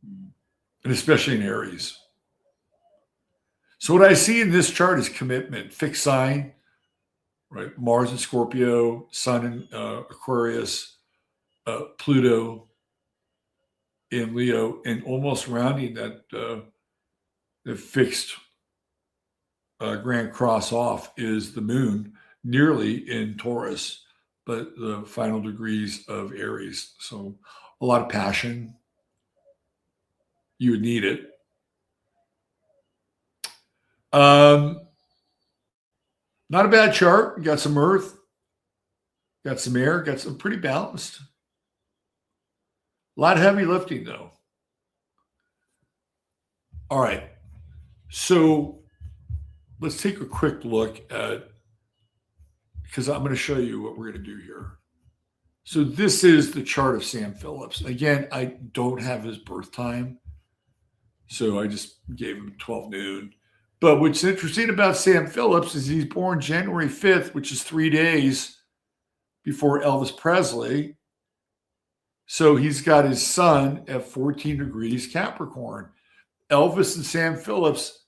And especially in Aries. So what I see in this chart is commitment, fixed sign, right? Mars in Scorpio, Sun in Aquarius, Pluto in Leo, and almost rounding that the fixed Grand Cross off is the Moon, nearly in Taurus, but the final degrees of Aries. So a lot of passion. You would need it. Not a bad chart. You got some earth, got some air, got some pretty balanced. A lot of heavy lifting, though. All right. So let's take a quick look at, because I'm going to show you what we're going to do here. So this is the chart of Sam Phillips. Again, I don't have his birth time, so I just gave him 12 noon. But what's interesting about Sam Phillips is he's born January 5th, which is 3 days before Elvis Presley. So he's got his sun at 14 degrees Capricorn. Elvis and Sam Phillips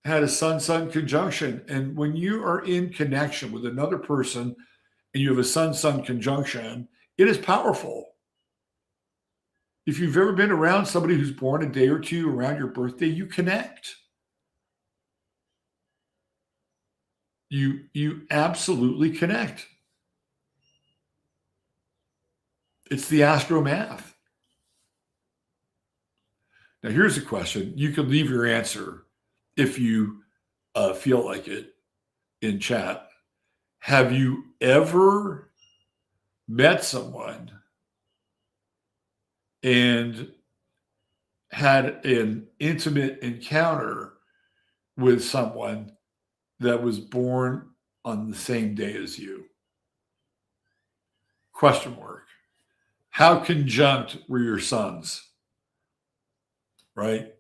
had a sun-sun conjunction. And when you are in connection with another person and you have a sun-sun conjunction, it is powerful. If you've ever been around somebody who's born a day or two around your birthday, you connect. You absolutely connect. It's the Astro math. Now, here's a question. You can leave your answer if you feel like it in chat. Have you ever met someone and had an intimate encounter with someone that was born on the same day as you? Question mark. How conjunct were your sons? Right?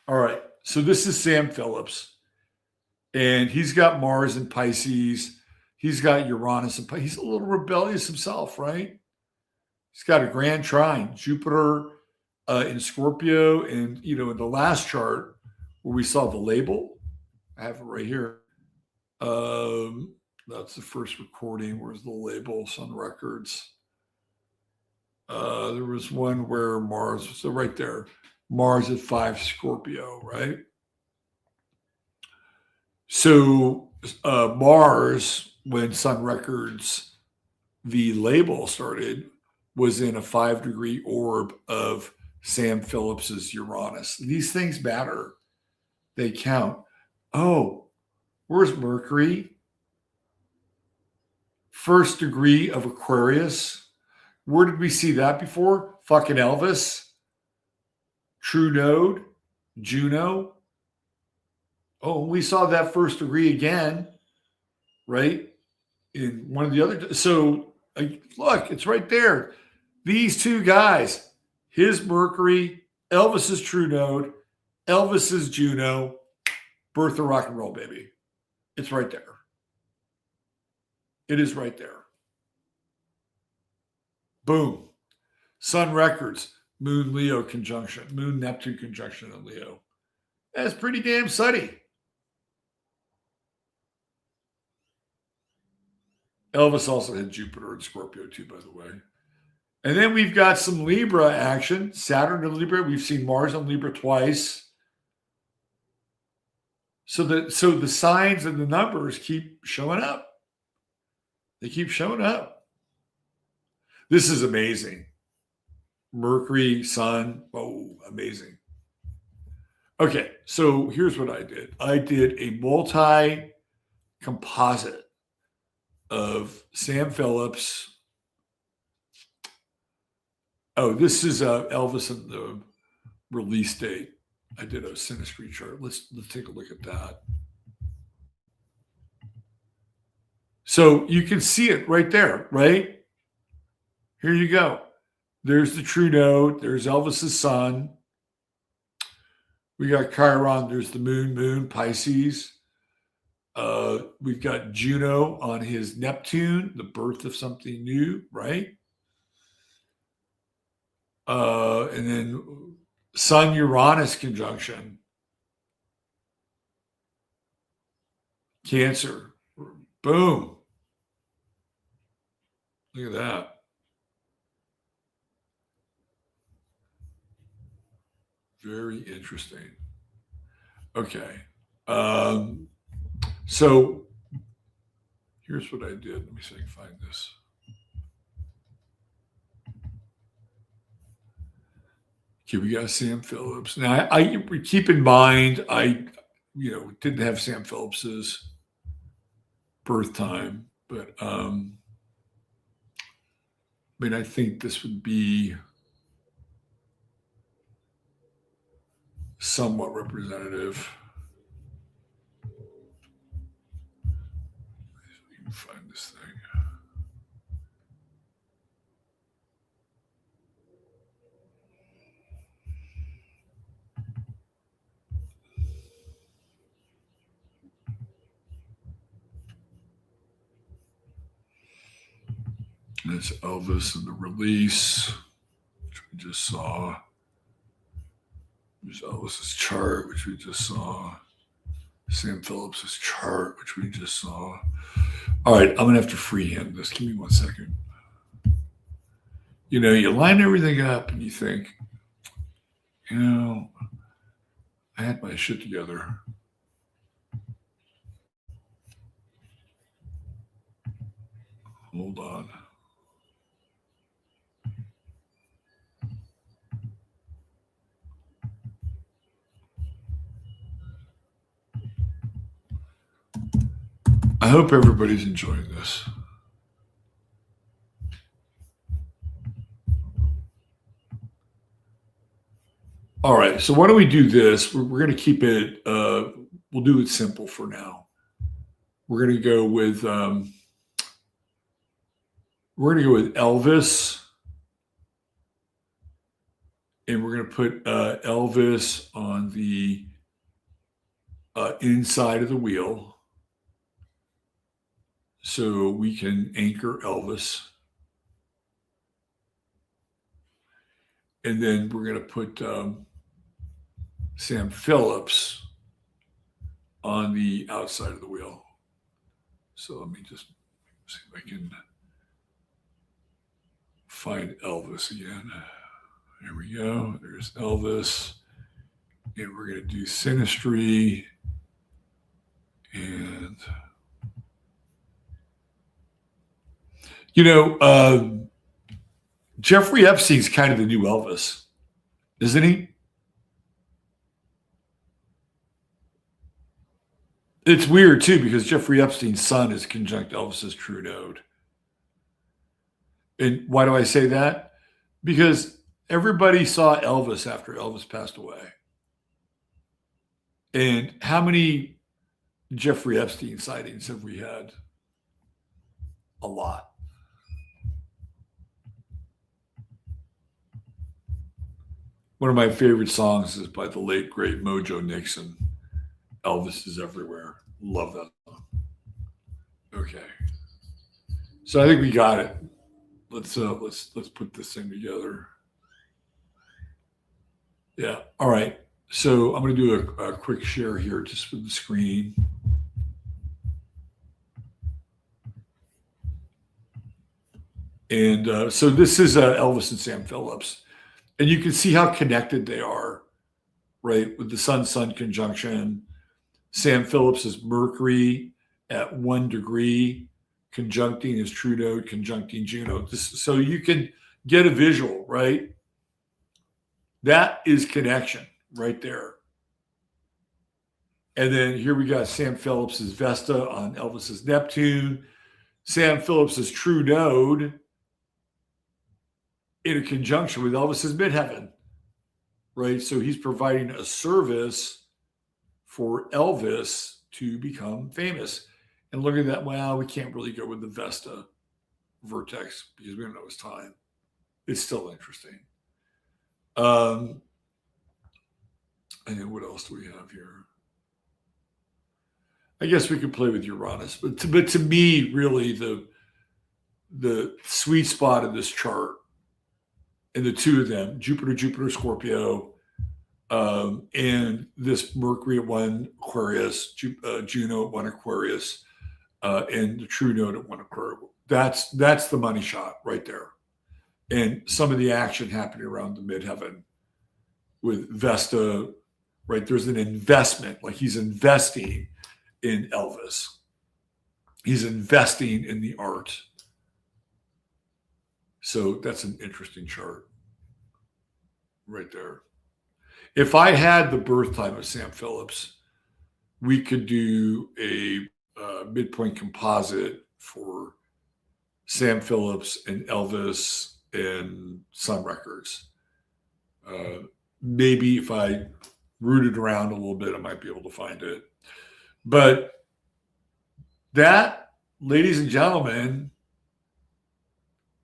All right. So this is Sam Phillips. And he's got Mars in Pisces. He's got Uranus in Pisces. He's a little rebellious himself, right? He's got a grand trine, Jupiter in Scorpio. And, in the last chart where we saw the label, I have it right here. That's the first recording. Where's the label? Sun Records. There was one where Mars, so right there, Mars at 5 Scorpio, right? So Mars, when Sun Records, the label started, was in a 5-degree orb of Sam Phillips's Uranus. These things matter. They count. Oh, where's Mercury? 1st degree of Aquarius. Where did we see that before? Fucking Elvis. true node, Juno. Oh, we saw that first degree again, right? In one of the other. So look, it's right there. These two guys, his Mercury, Elvis's true node, Elvis's Juno, birth of rock and roll, baby. It's right there. It is right there. Boom. Sun records, Moon Leo conjunction, Moon Neptune conjunction in Leo. That's pretty damn sunny. Elvis also had Jupiter in Scorpio too, by the way. And then we've got some Libra action. Saturn in Libra. We've seen Mars in Libra twice. So the signs and the numbers keep showing up. They keep showing up. This is amazing. Mercury, Sun. Oh, amazing. Okay, so here's what I did. I did a multi-composite of Sam Phillips. Oh, this is Elvis and the release date. I did a synastry chart. Let's take a look at that. So you can see it right there, right? Here you go. There's the true node. There's Elvis's sun. We got Chiron. There's the moon, Pisces. We've got Juno on his Neptune, the birth of something new, right? And then Sun Uranus conjunction. Cancer. Boom. Look at that. Very interesting. Okay. So here's what I did. Let me see if I can find this. Okay, we got Sam Phillips. Now, I keep in mind, I didn't have Sam Phillips's birth time, but I think this would be somewhat representative. You can find this thing. That's Elvis and the release, which we just saw. There's Elvis's chart, which we just saw. Sam Phillips's chart, which we just saw. All right, I'm going to have to freehand this. Give me 1 second. You line everything up and you think, I had my shit together. Hold on. I hope everybody's enjoying this. All right, so why don't we do this? We're going to keep it, we'll do it simple for now. We're going to go with Elvis. And we're going to put Elvis on the inside of the wheel. So we can anchor Elvis. And then we're going to put Sam Phillips on the outside of the wheel. So let me just see if I can find Elvis again. There we go. There's Elvis. And we're going to do synastry. And Jeffrey Epstein's kind of the new Elvis, isn't he? It's weird, too, because Jeffrey Epstein's sun is conjunct Elvis's true node. And why do I say that? Because Everybody saw Elvis after Elvis passed away. And how many Jeffrey Epstein sightings have we had? A lot. One of my favorite songs is by the late, great Mojo Nixon. Elvis is Everywhere. Love that song. Okay. So I think we got it. Let's put this thing together. Yeah. All right. So I'm going to do a quick share here just for the screen. And so this is Elvis and Sam Phillips. And you can see how connected they are, right? With the Sun-Sun conjunction. Sam Phillips is Mercury at 1 degree, conjuncting his true node, conjuncting Juno. So you can get a visual, right? That is connection right there. And then here we got Sam Phillips's Vesta on Elvis's Neptune. Sam Phillips's true node in a conjunction with Elvis's midheaven, right? So he's providing a service for Elvis to become famous. And look at that. Well, we can't really go with the Vesta vertex because we don't know his time. It's still interesting. And then what else do we have here? I guess we could play with Uranus, but to me, really the sweet spot of this chart and the two of them, Jupiter, Scorpio, and this Mercury at 1 Aquarius, Juno at 1 Aquarius, and the true node at 1 Aquarius. That's the money shot right there. And some of the action happening around the midheaven with Vesta, right? There's an investment, like he's investing in Elvis. He's investing in the art. So that's an interesting chart right there. If I had the birth time of Sam Phillips, we could do a midpoint composite for Sam Phillips and Elvis and Sun Records. Maybe if I rooted around a little bit, I might be able to find it. But that, ladies and gentlemen,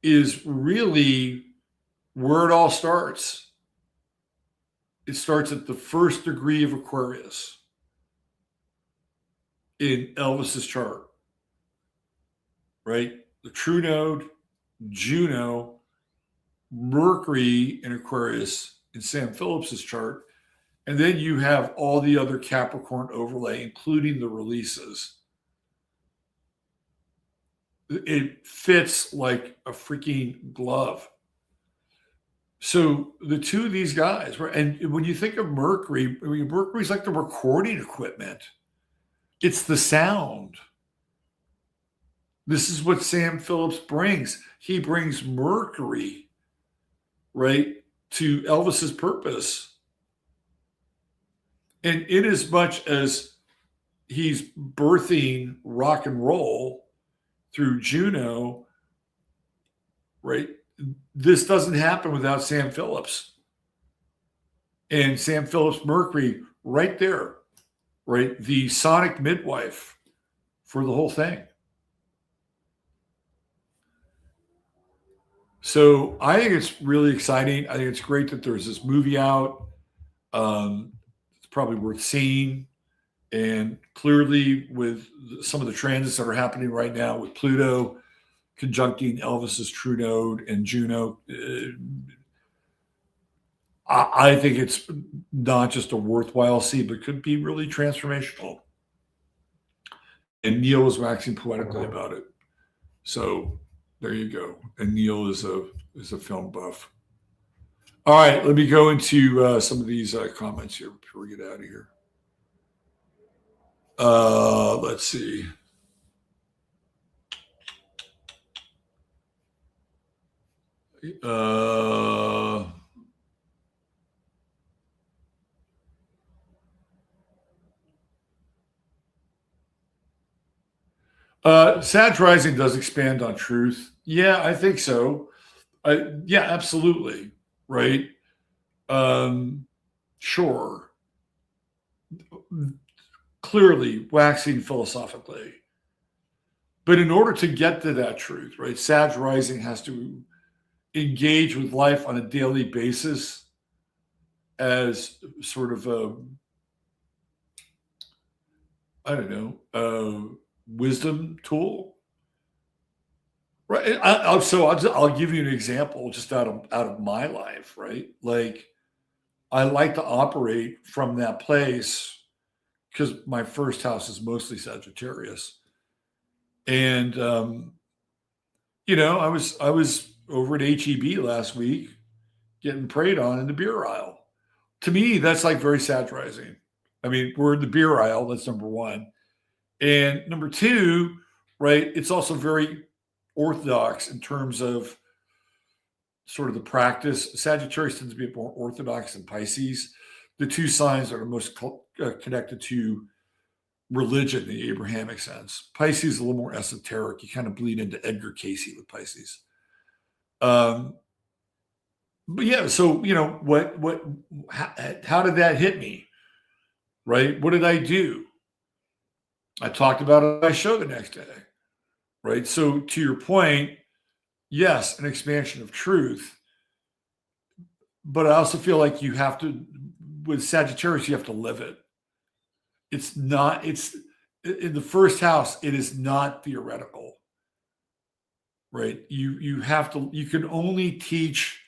is really where it all starts. It starts at the 1st degree of Aquarius in Elvis's chart, right? The true node, Juno, Mercury in Aquarius in Sam Phillips's chart. And then you have all the other Capricorn overlay, including the releases. It fits like a freaking glove. So the two of these guys, right? And when you think of Mercury, Mercury's like the recording equipment. It's the sound. This is what Sam Phillips brings. He brings Mercury, right, to Elvis's purpose. And in as much as he's birthing rock and roll through Juno, right, this doesn't happen without Sam Phillips. And Sam Phillips Mercury right there, right, the sonic midwife for the whole thing. So I think it's really exciting. I think it's great that there's this movie out. It's probably worth seeing. And clearly with some of the transits that are happening right now with Pluto conjuncting Elvis's true node and Juno, I think it's not just a worthwhile see, but could be really transformational. And Neil was waxing poetically about it. So there you go. And Neil is a film buff. All right, let me go into some of these comments here before we get out of here. Let's see. Sag Rising does expand on truth. Yeah, I think so. Yeah, absolutely. right? Sure. Clearly waxing philosophically. But in order to get to that truth, right, Sag rising has to engage with life on a daily basis as sort of a, I don't know, a wisdom tool. Right. I'll give you an example just out of my life, right? Like I like to operate from that place because my first house is mostly Sagittarius. And I was over at HEB last week getting preyed on in the beer aisle. To me, that's like very satirizing. I mean, we're in the beer aisle, that's number one. And number two, right, it's also very orthodox in terms of sort of the practice. Sagittarius tends to be more orthodox than Pisces. The two signs that are most connected to religion in the Abrahamic sense. Pisces is a little more esoteric. You kind of bleed into Edgar Casey with Pisces. But yeah, so how did that hit me? Right? What did I do? I talked about it on my show the next day. Right? So to your point, yes, an expansion of truth. But I also feel like you have to, with Sagittarius, you have to live it. It's in the first house, it is not theoretical. Right? You can only teach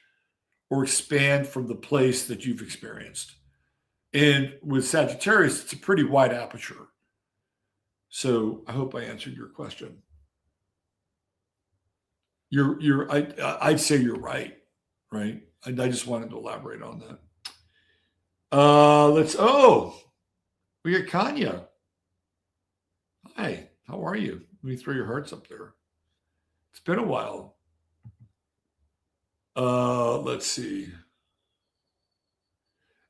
or expand from the place that you've experienced. And with Sagittarius, it's a pretty wide aperture. So I hope I answered your question. I'd say you're right. I just wanted to elaborate on that. We got Kanya. Hi, how are you? Let me throw your hearts up there. It's been a while. Let's see.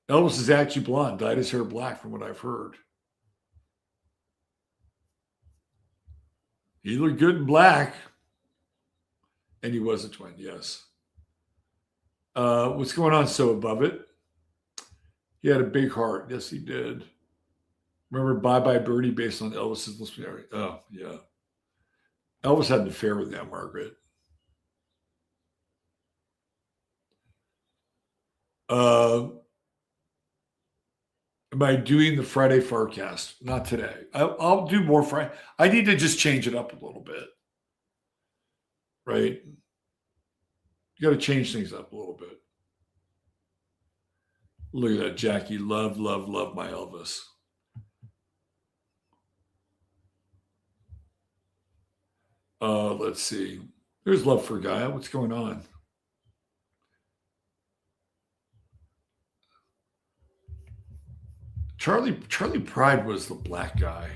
Elvis is actually blonde, dyed his hair black from what I've heard. He looked good in black. And he was a twin, yes. What's going on, So Above It? He had a big heart. Yes, he did. Remember Bye Bye Birdie based on Elvis's listening? Oh, yeah. Elvis had an affair with Aunt Margaret. Am I doing the Friday forecast? Not today. I'll do more Friday. I need to just change it up a little bit. Right? You got to change things up a little bit. Look at that, Jackie. Love, love, love my Elvis. Let's see. There's love for Gaia. What's going on? Charlie Pride was the black guy.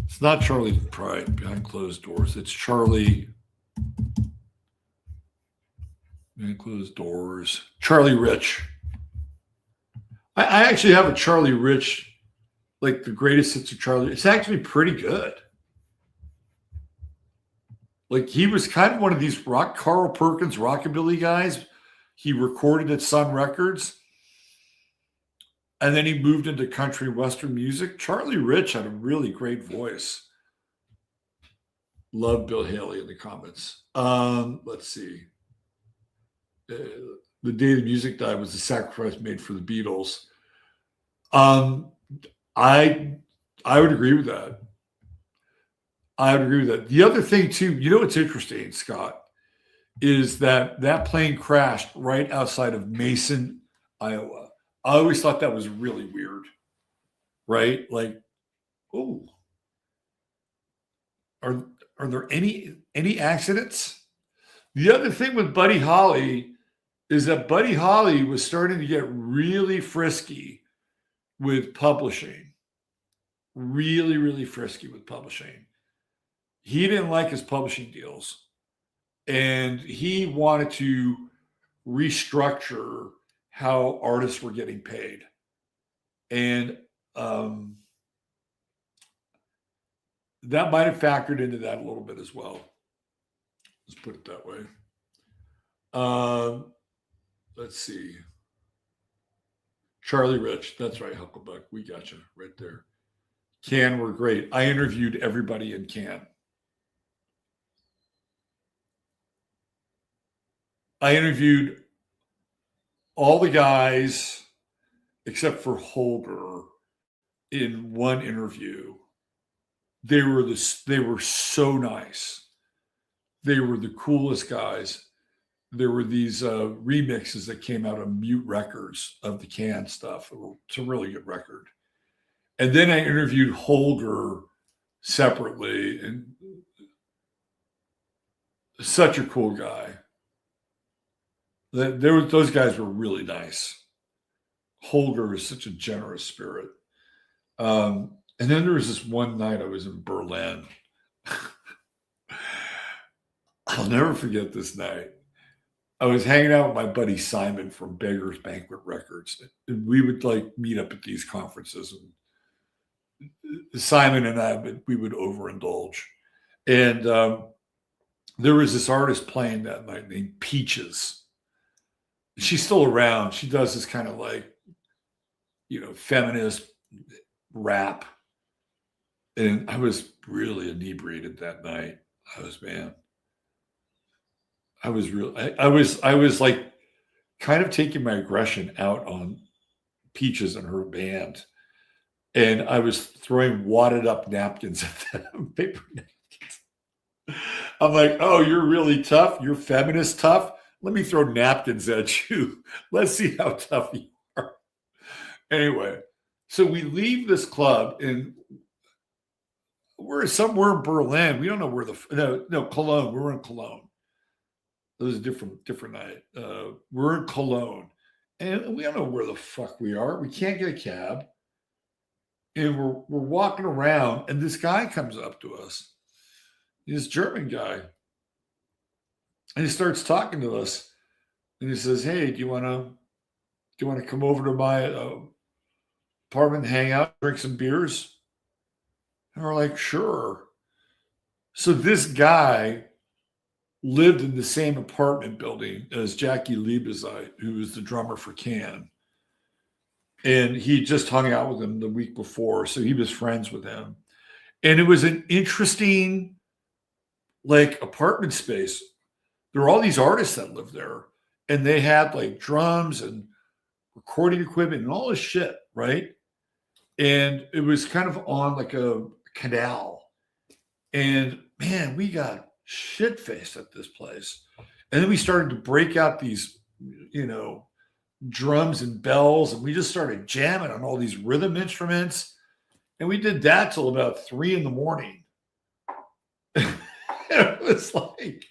It's not Charlie Pride behind closed doors. It's Charlie behind closed doors. Charlie Rich. I actually have a Charlie Rich, like the greatest hits of Charlie. It's actually pretty good. Like he was kind of one of these Carl Perkins rockabilly guys. He recorded at Sun Records. And then he moved into country and Western music. Charlie Rich had a really great voice. Love Bill Haley in the comments. Let's see. The day the music died was the sacrifice made for the Beatles. I would agree with that. The other thing too, what's interesting, Scott, is that plane crashed right outside of Mason, Iowa. I always thought that was really weird, right? Like, oh, are there any accidents? The other thing with Buddy Holly is that Buddy Holly was starting to get really frisky with publishing. Really, really frisky with publishing. He didn't like his publishing deals. And he wanted to restructure how artists were getting paid. And that might have factored into that a little bit as well. Let's put it that way. Let's see. Charlie Rich. That's right, Hucklebuck. We got you right there. Can were great. I interviewed everybody in Can. I interviewed all the guys except for Holger in one interview. They were so nice. They were the coolest guys. There were these remixes that came out of Mute Records of the Can stuff. It's a really good record. And then I interviewed Holger separately, and such a cool guy. Those guys were really nice. Holger is such a generous spirit. And then there was this one night I was in Berlin. I'll never forget this night. I was hanging out with my buddy Simon from Beggar's Banquet Records. And we would like meet up at these conferences. And Simon and I, we would overindulge. And there was this artist playing that night named Peaches. She's still around. She does this kind of like, feminist rap. And I was really inebriated that night. I was like kind of taking my aggression out on Peaches and her band. And I was throwing wadded up napkins at them, paper napkins. I'm like, oh, you're really tough. You're feminist tough. Let me throw napkins at you. Let's see how tough you are. Anyway, so we leave this club and we're somewhere in Berlin. We don't know where Cologne. We're in Cologne. It was a different night. We're in Cologne and we don't know where the fuck we are. We can't get a cab. And we're walking around and this guy comes up to us. He's a German guy. And he starts talking to us. And he says, hey, do you want to come over to my apartment, hang out, drink some beers? And we're like, sure. So this guy lived in the same apartment building as Jackie Liebezeit, who was the drummer for Can. And he just hung out with him the week before. So he was friends with him. And it was an interesting, like, apartment space. There were all these artists that lived there. And they had, like, drums and recording equipment and all this shit, right? And it was kind of on, like, a canal. And, man, we got shit-faced at this place. And then we started to break out these, drums and bells, and we just started jamming on all these rhythm instruments. And we did that till about 3 a.m. It was like,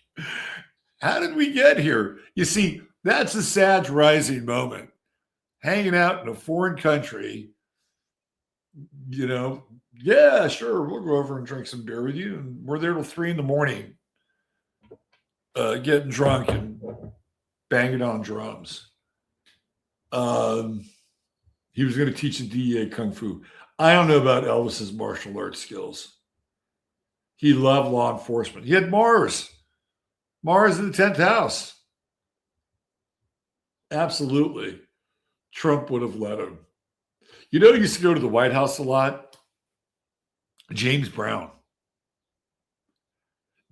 how did we get here? You see, that's a Sag Rising moment. Hanging out in a foreign country, yeah, sure, we'll go over and drink some beer with you. And we're there till 3 a.m, getting drunk and banging on drums. He was going to teach the DEA Kung Fu. I don't know about Elvis's martial arts skills. He loved law enforcement. He had Mars in the 10th house. Absolutely. Trump would have let him. He used to go to the White House a lot? James Brown.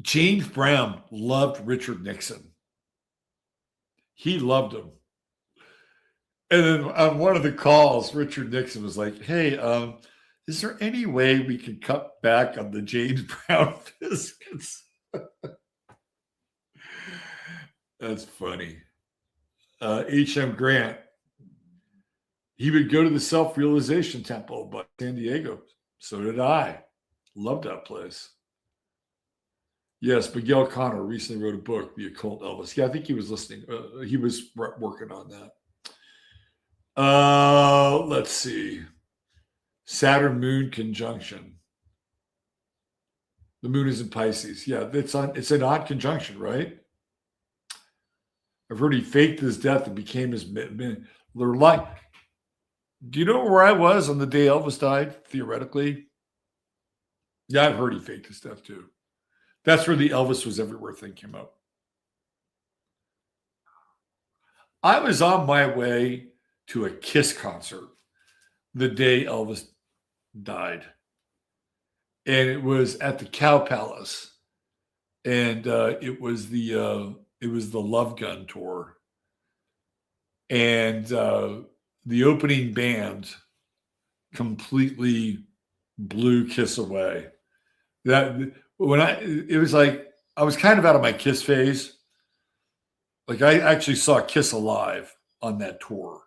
James Brown loved Richard Nixon. He loved him. And then on one of the calls, Richard Nixon was like, hey, is there any way we can cut back on the James Brown biscuits? That's funny. H.M. Grant, he would go to the Self-Realization Temple by San Diego. So did I. Loved that place. Yes, Miguel Connor recently wrote a book, The Occult Elvis. Yeah, I think he was listening. He was working on that. Let's see. Saturn Moon conjunction. The moon is in Pisces. Yeah, it's an odd conjunction, right? I've heard he faked his death and became his man. They're like, do you know where I was on the day Elvis died, theoretically? Yeah, I've heard he faked his death too. That's where the Elvis was everywhere thing came up. I was on my way to a Kiss concert the day Elvis died, and it was at the Cow Palace, and it was the Love Gun tour, and the opening band completely blew Kiss away. That when it was like I was kind of out of my Kiss phase. Like I actually saw Kiss alive on that tour,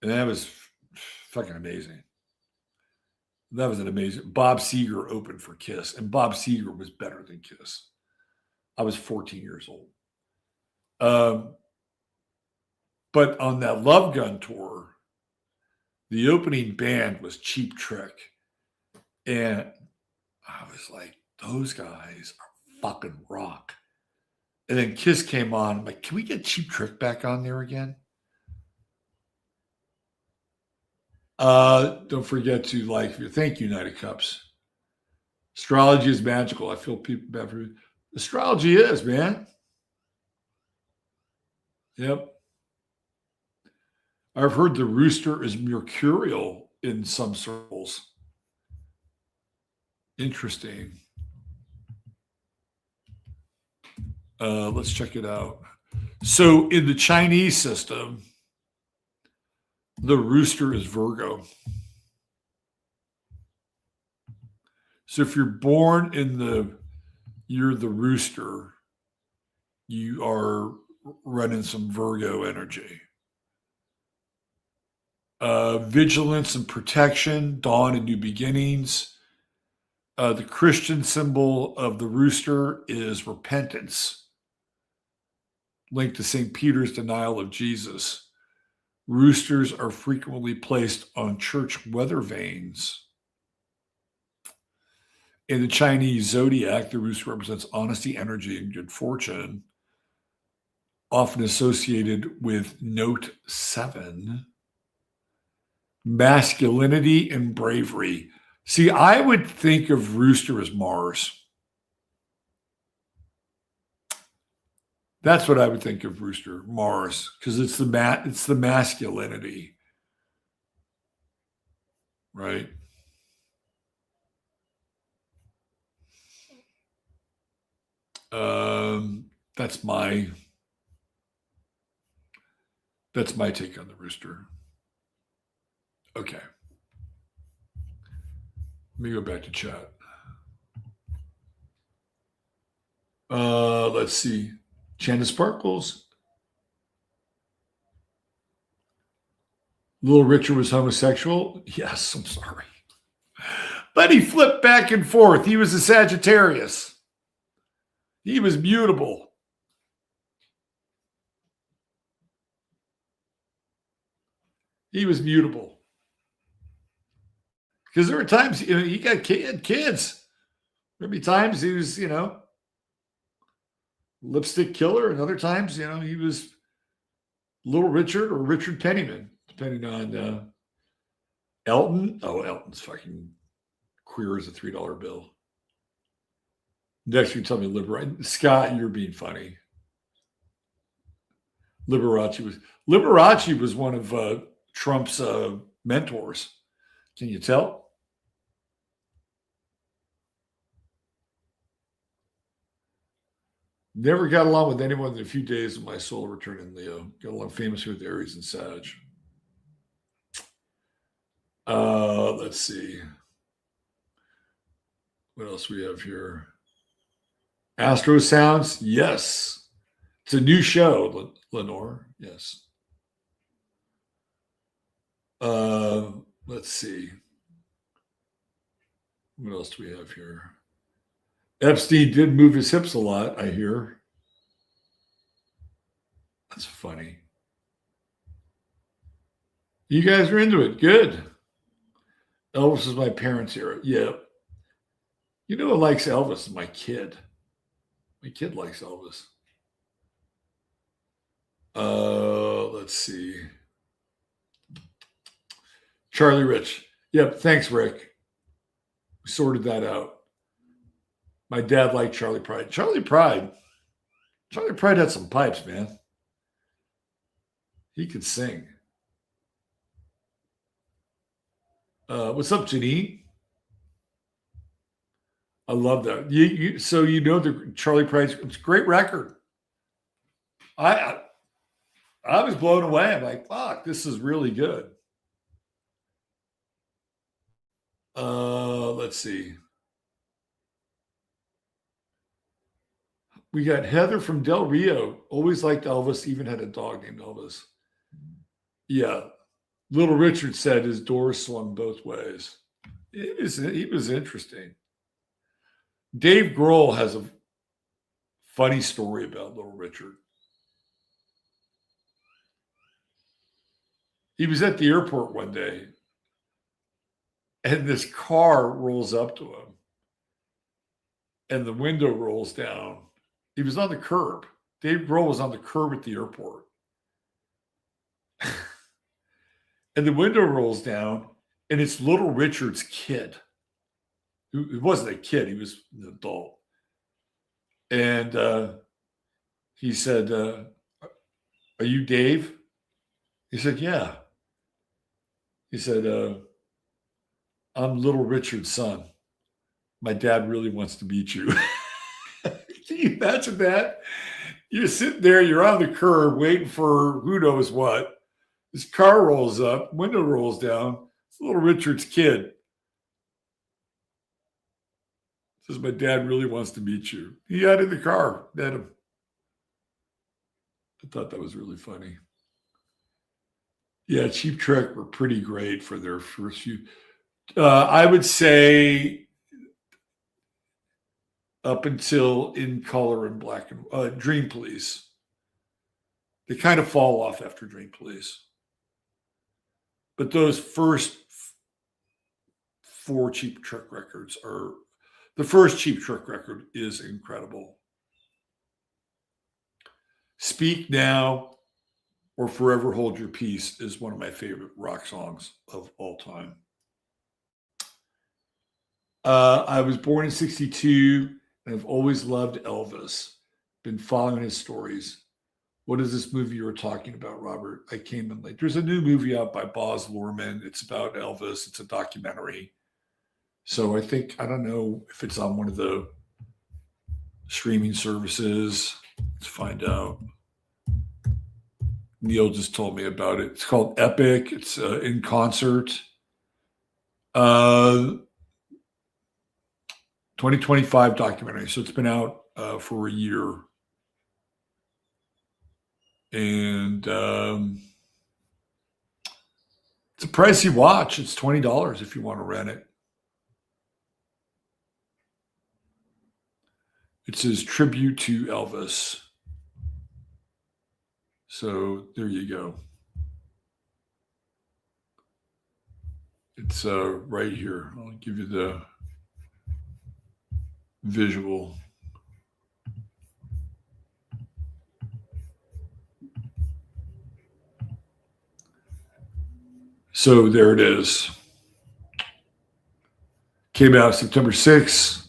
and that was fucking amazing. That was an amazing. Bob Seger opened for Kiss, and Bob Seger was better than Kiss. I was 14 years old. But on that Love Gun tour, the opening band was Cheap Trick, and I was like, those guys are fucking rock. And then Kiss came on. I'm like, can we get Cheap Trick back on there again? Don't forget to like your thank you, United Cups. Astrology is magical. I feel people bad for astrology is, man. Yep. I've heard the rooster is mercurial in some circles. Interesting. Let's check it out. So in the Chinese system, the rooster is Virgo. So if you're born you're the rooster, you are running some Virgo energy. Vigilance and protection, dawn and new beginnings. The Christian symbol of the rooster is repentance, linked to St. Peter's denial of Jesus. Roosters are frequently placed on church weather vanes. In the Chinese zodiac, the rooster represents honesty, energy, and good fortune, often associated with note 7, masculinity and bravery. See, I would think of rooster as Mars. That's what I would think of rooster, Mars, because it's the masculinity, right? That's my take on the rooster. Okay. Let me go back to chat. Let's see. Chanda Sparkles. Little Richard was homosexual. Yes, I'm sorry. But he flipped back and forth. He was a Sagittarius. He was mutable. He was mutable. Because there were times, he got kids. There be times he was, lipstick killer, and other times, he was Little Richard or Richard Pennyman, depending on Elton. Oh, Elton's fucking queer as a $3 bill. Next, you tell me Liberace. Scott, you're being funny. Liberace was one of Trump's mentors. Can you tell? Never got along with anyone in a few days of my solar return in Leo. Got along famously with Aries and Sag. Let's see. What else we have here? Astro Sounds, yes. It's a new show, Lenore. Yes. Let's see. What else do we have here? Epstein did move his hips a lot, I hear. That's funny. You guys are into it. Good. Elvis is my parents' era. Yeah. You know who likes Elvis? My kid. My kid likes Elvis. Let's see. Charlie Rich. Yep. Thanks, Rick. We sorted that out. My dad liked Charlie Pride. Charlie Pride had some pipes, man. He could sing. What's up, Janine? I love that. So you know the Charlie Price. It's a great record. I was blown away. I'm like, fuck, this is really good. Let's see. We got Heather from Del Rio. Always liked Elvis. Even had a dog named Elvis. Yeah. Little Richard said his door swung both ways. He was interesting. Dave Grohl has a funny story about Little Richard. He was at the airport one day, and this car rolls up to him, and the window rolls down. He was on the curb. Dave Grohl was on the curb at the airport. And the window rolls down, and it's Little Richard's kid. He wasn't a kid. He was an adult. And he said, are you Dave? He said, yeah. He said, I'm Little Richard's son. My dad really wants to meet you. Can you imagine that? You're sitting there, you're on the curb waiting for who knows what. His car rolls up, window rolls down. It's Little Richard's kid. Says, my dad really wants to meet you. He got in the car, met him. I thought that was really funny. Yeah, Cheap Trick were pretty great for their first few. I would say up until In Color and Black and Dream Police. They kind of fall off after Dream Police. But those first 4 Cheap Trick records are, the first Cheap Trick record is incredible. Speak Now or Forever Hold Your Peace is one of my favorite rock songs of all time. I was born in 1962 and I've always loved Elvis. Been following his stories. What is this movie you were talking about, Robert? I came in late. There's a new movie out by Baz Luhrmann. It's about Elvis. It's a documentary. So I don't know if it's on one of the streaming services. Let's find out. Neil just told me about it. It's called Epic. It's in concert. 2025 documentary. So it's been out for a year. And it's a pricey watch. It's $20 if you want to rent it. It says tribute to Elvis. So there you go. It's right here. I'll give you the visual. So there it is. Came out September 6th,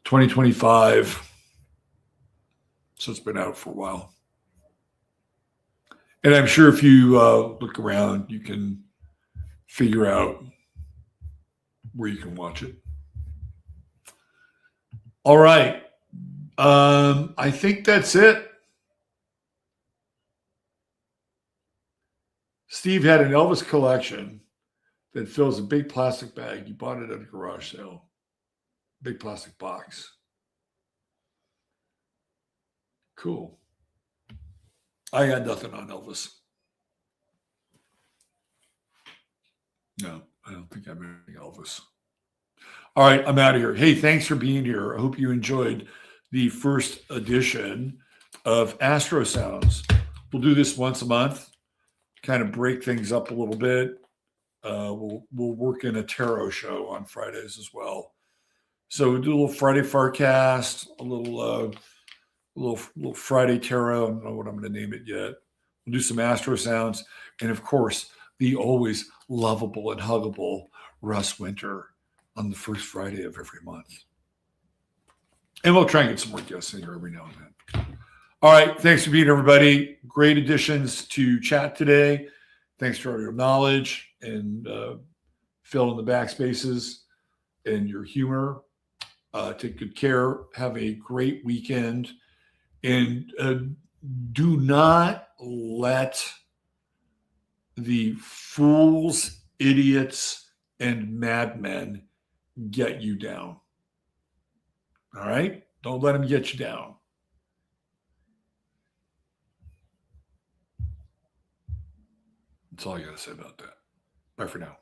2025. So it's been out for a while. And I'm sure if you look around, you can figure out where you can watch it. All right. I think that's it. Steve had an Elvis collection that fills a big plastic bag. He bought it at a garage sale. Big plastic box. Cool. I got nothing on Elvis. No, I don't think I'm anything Elvis. All right, I'm out of here. Hey, thanks for being here. I hope you enjoyed the first edition of Astro Sounds. We'll do this once a month, kind of break things up a little bit. We'll work in a tarot show on Fridays as well. So we'll do a little Friday Forecast, a little Friday Tarot. I don't know what I'm going to name it yet. We'll do some Astro Sounds. And of course, the always lovable and huggable Russ Winter on the first Friday of every month. And we'll try and get some more guests in here every now and then. All right. Thanks for being everybody. Great additions to chat today. Thanks for all your knowledge and fill in the backspaces and your humor. Take good care. Have a great weekend. And do not let the fools, idiots, and madmen get you down. All right? Don't let them get you down. That's all I got to say about that. Bye for now.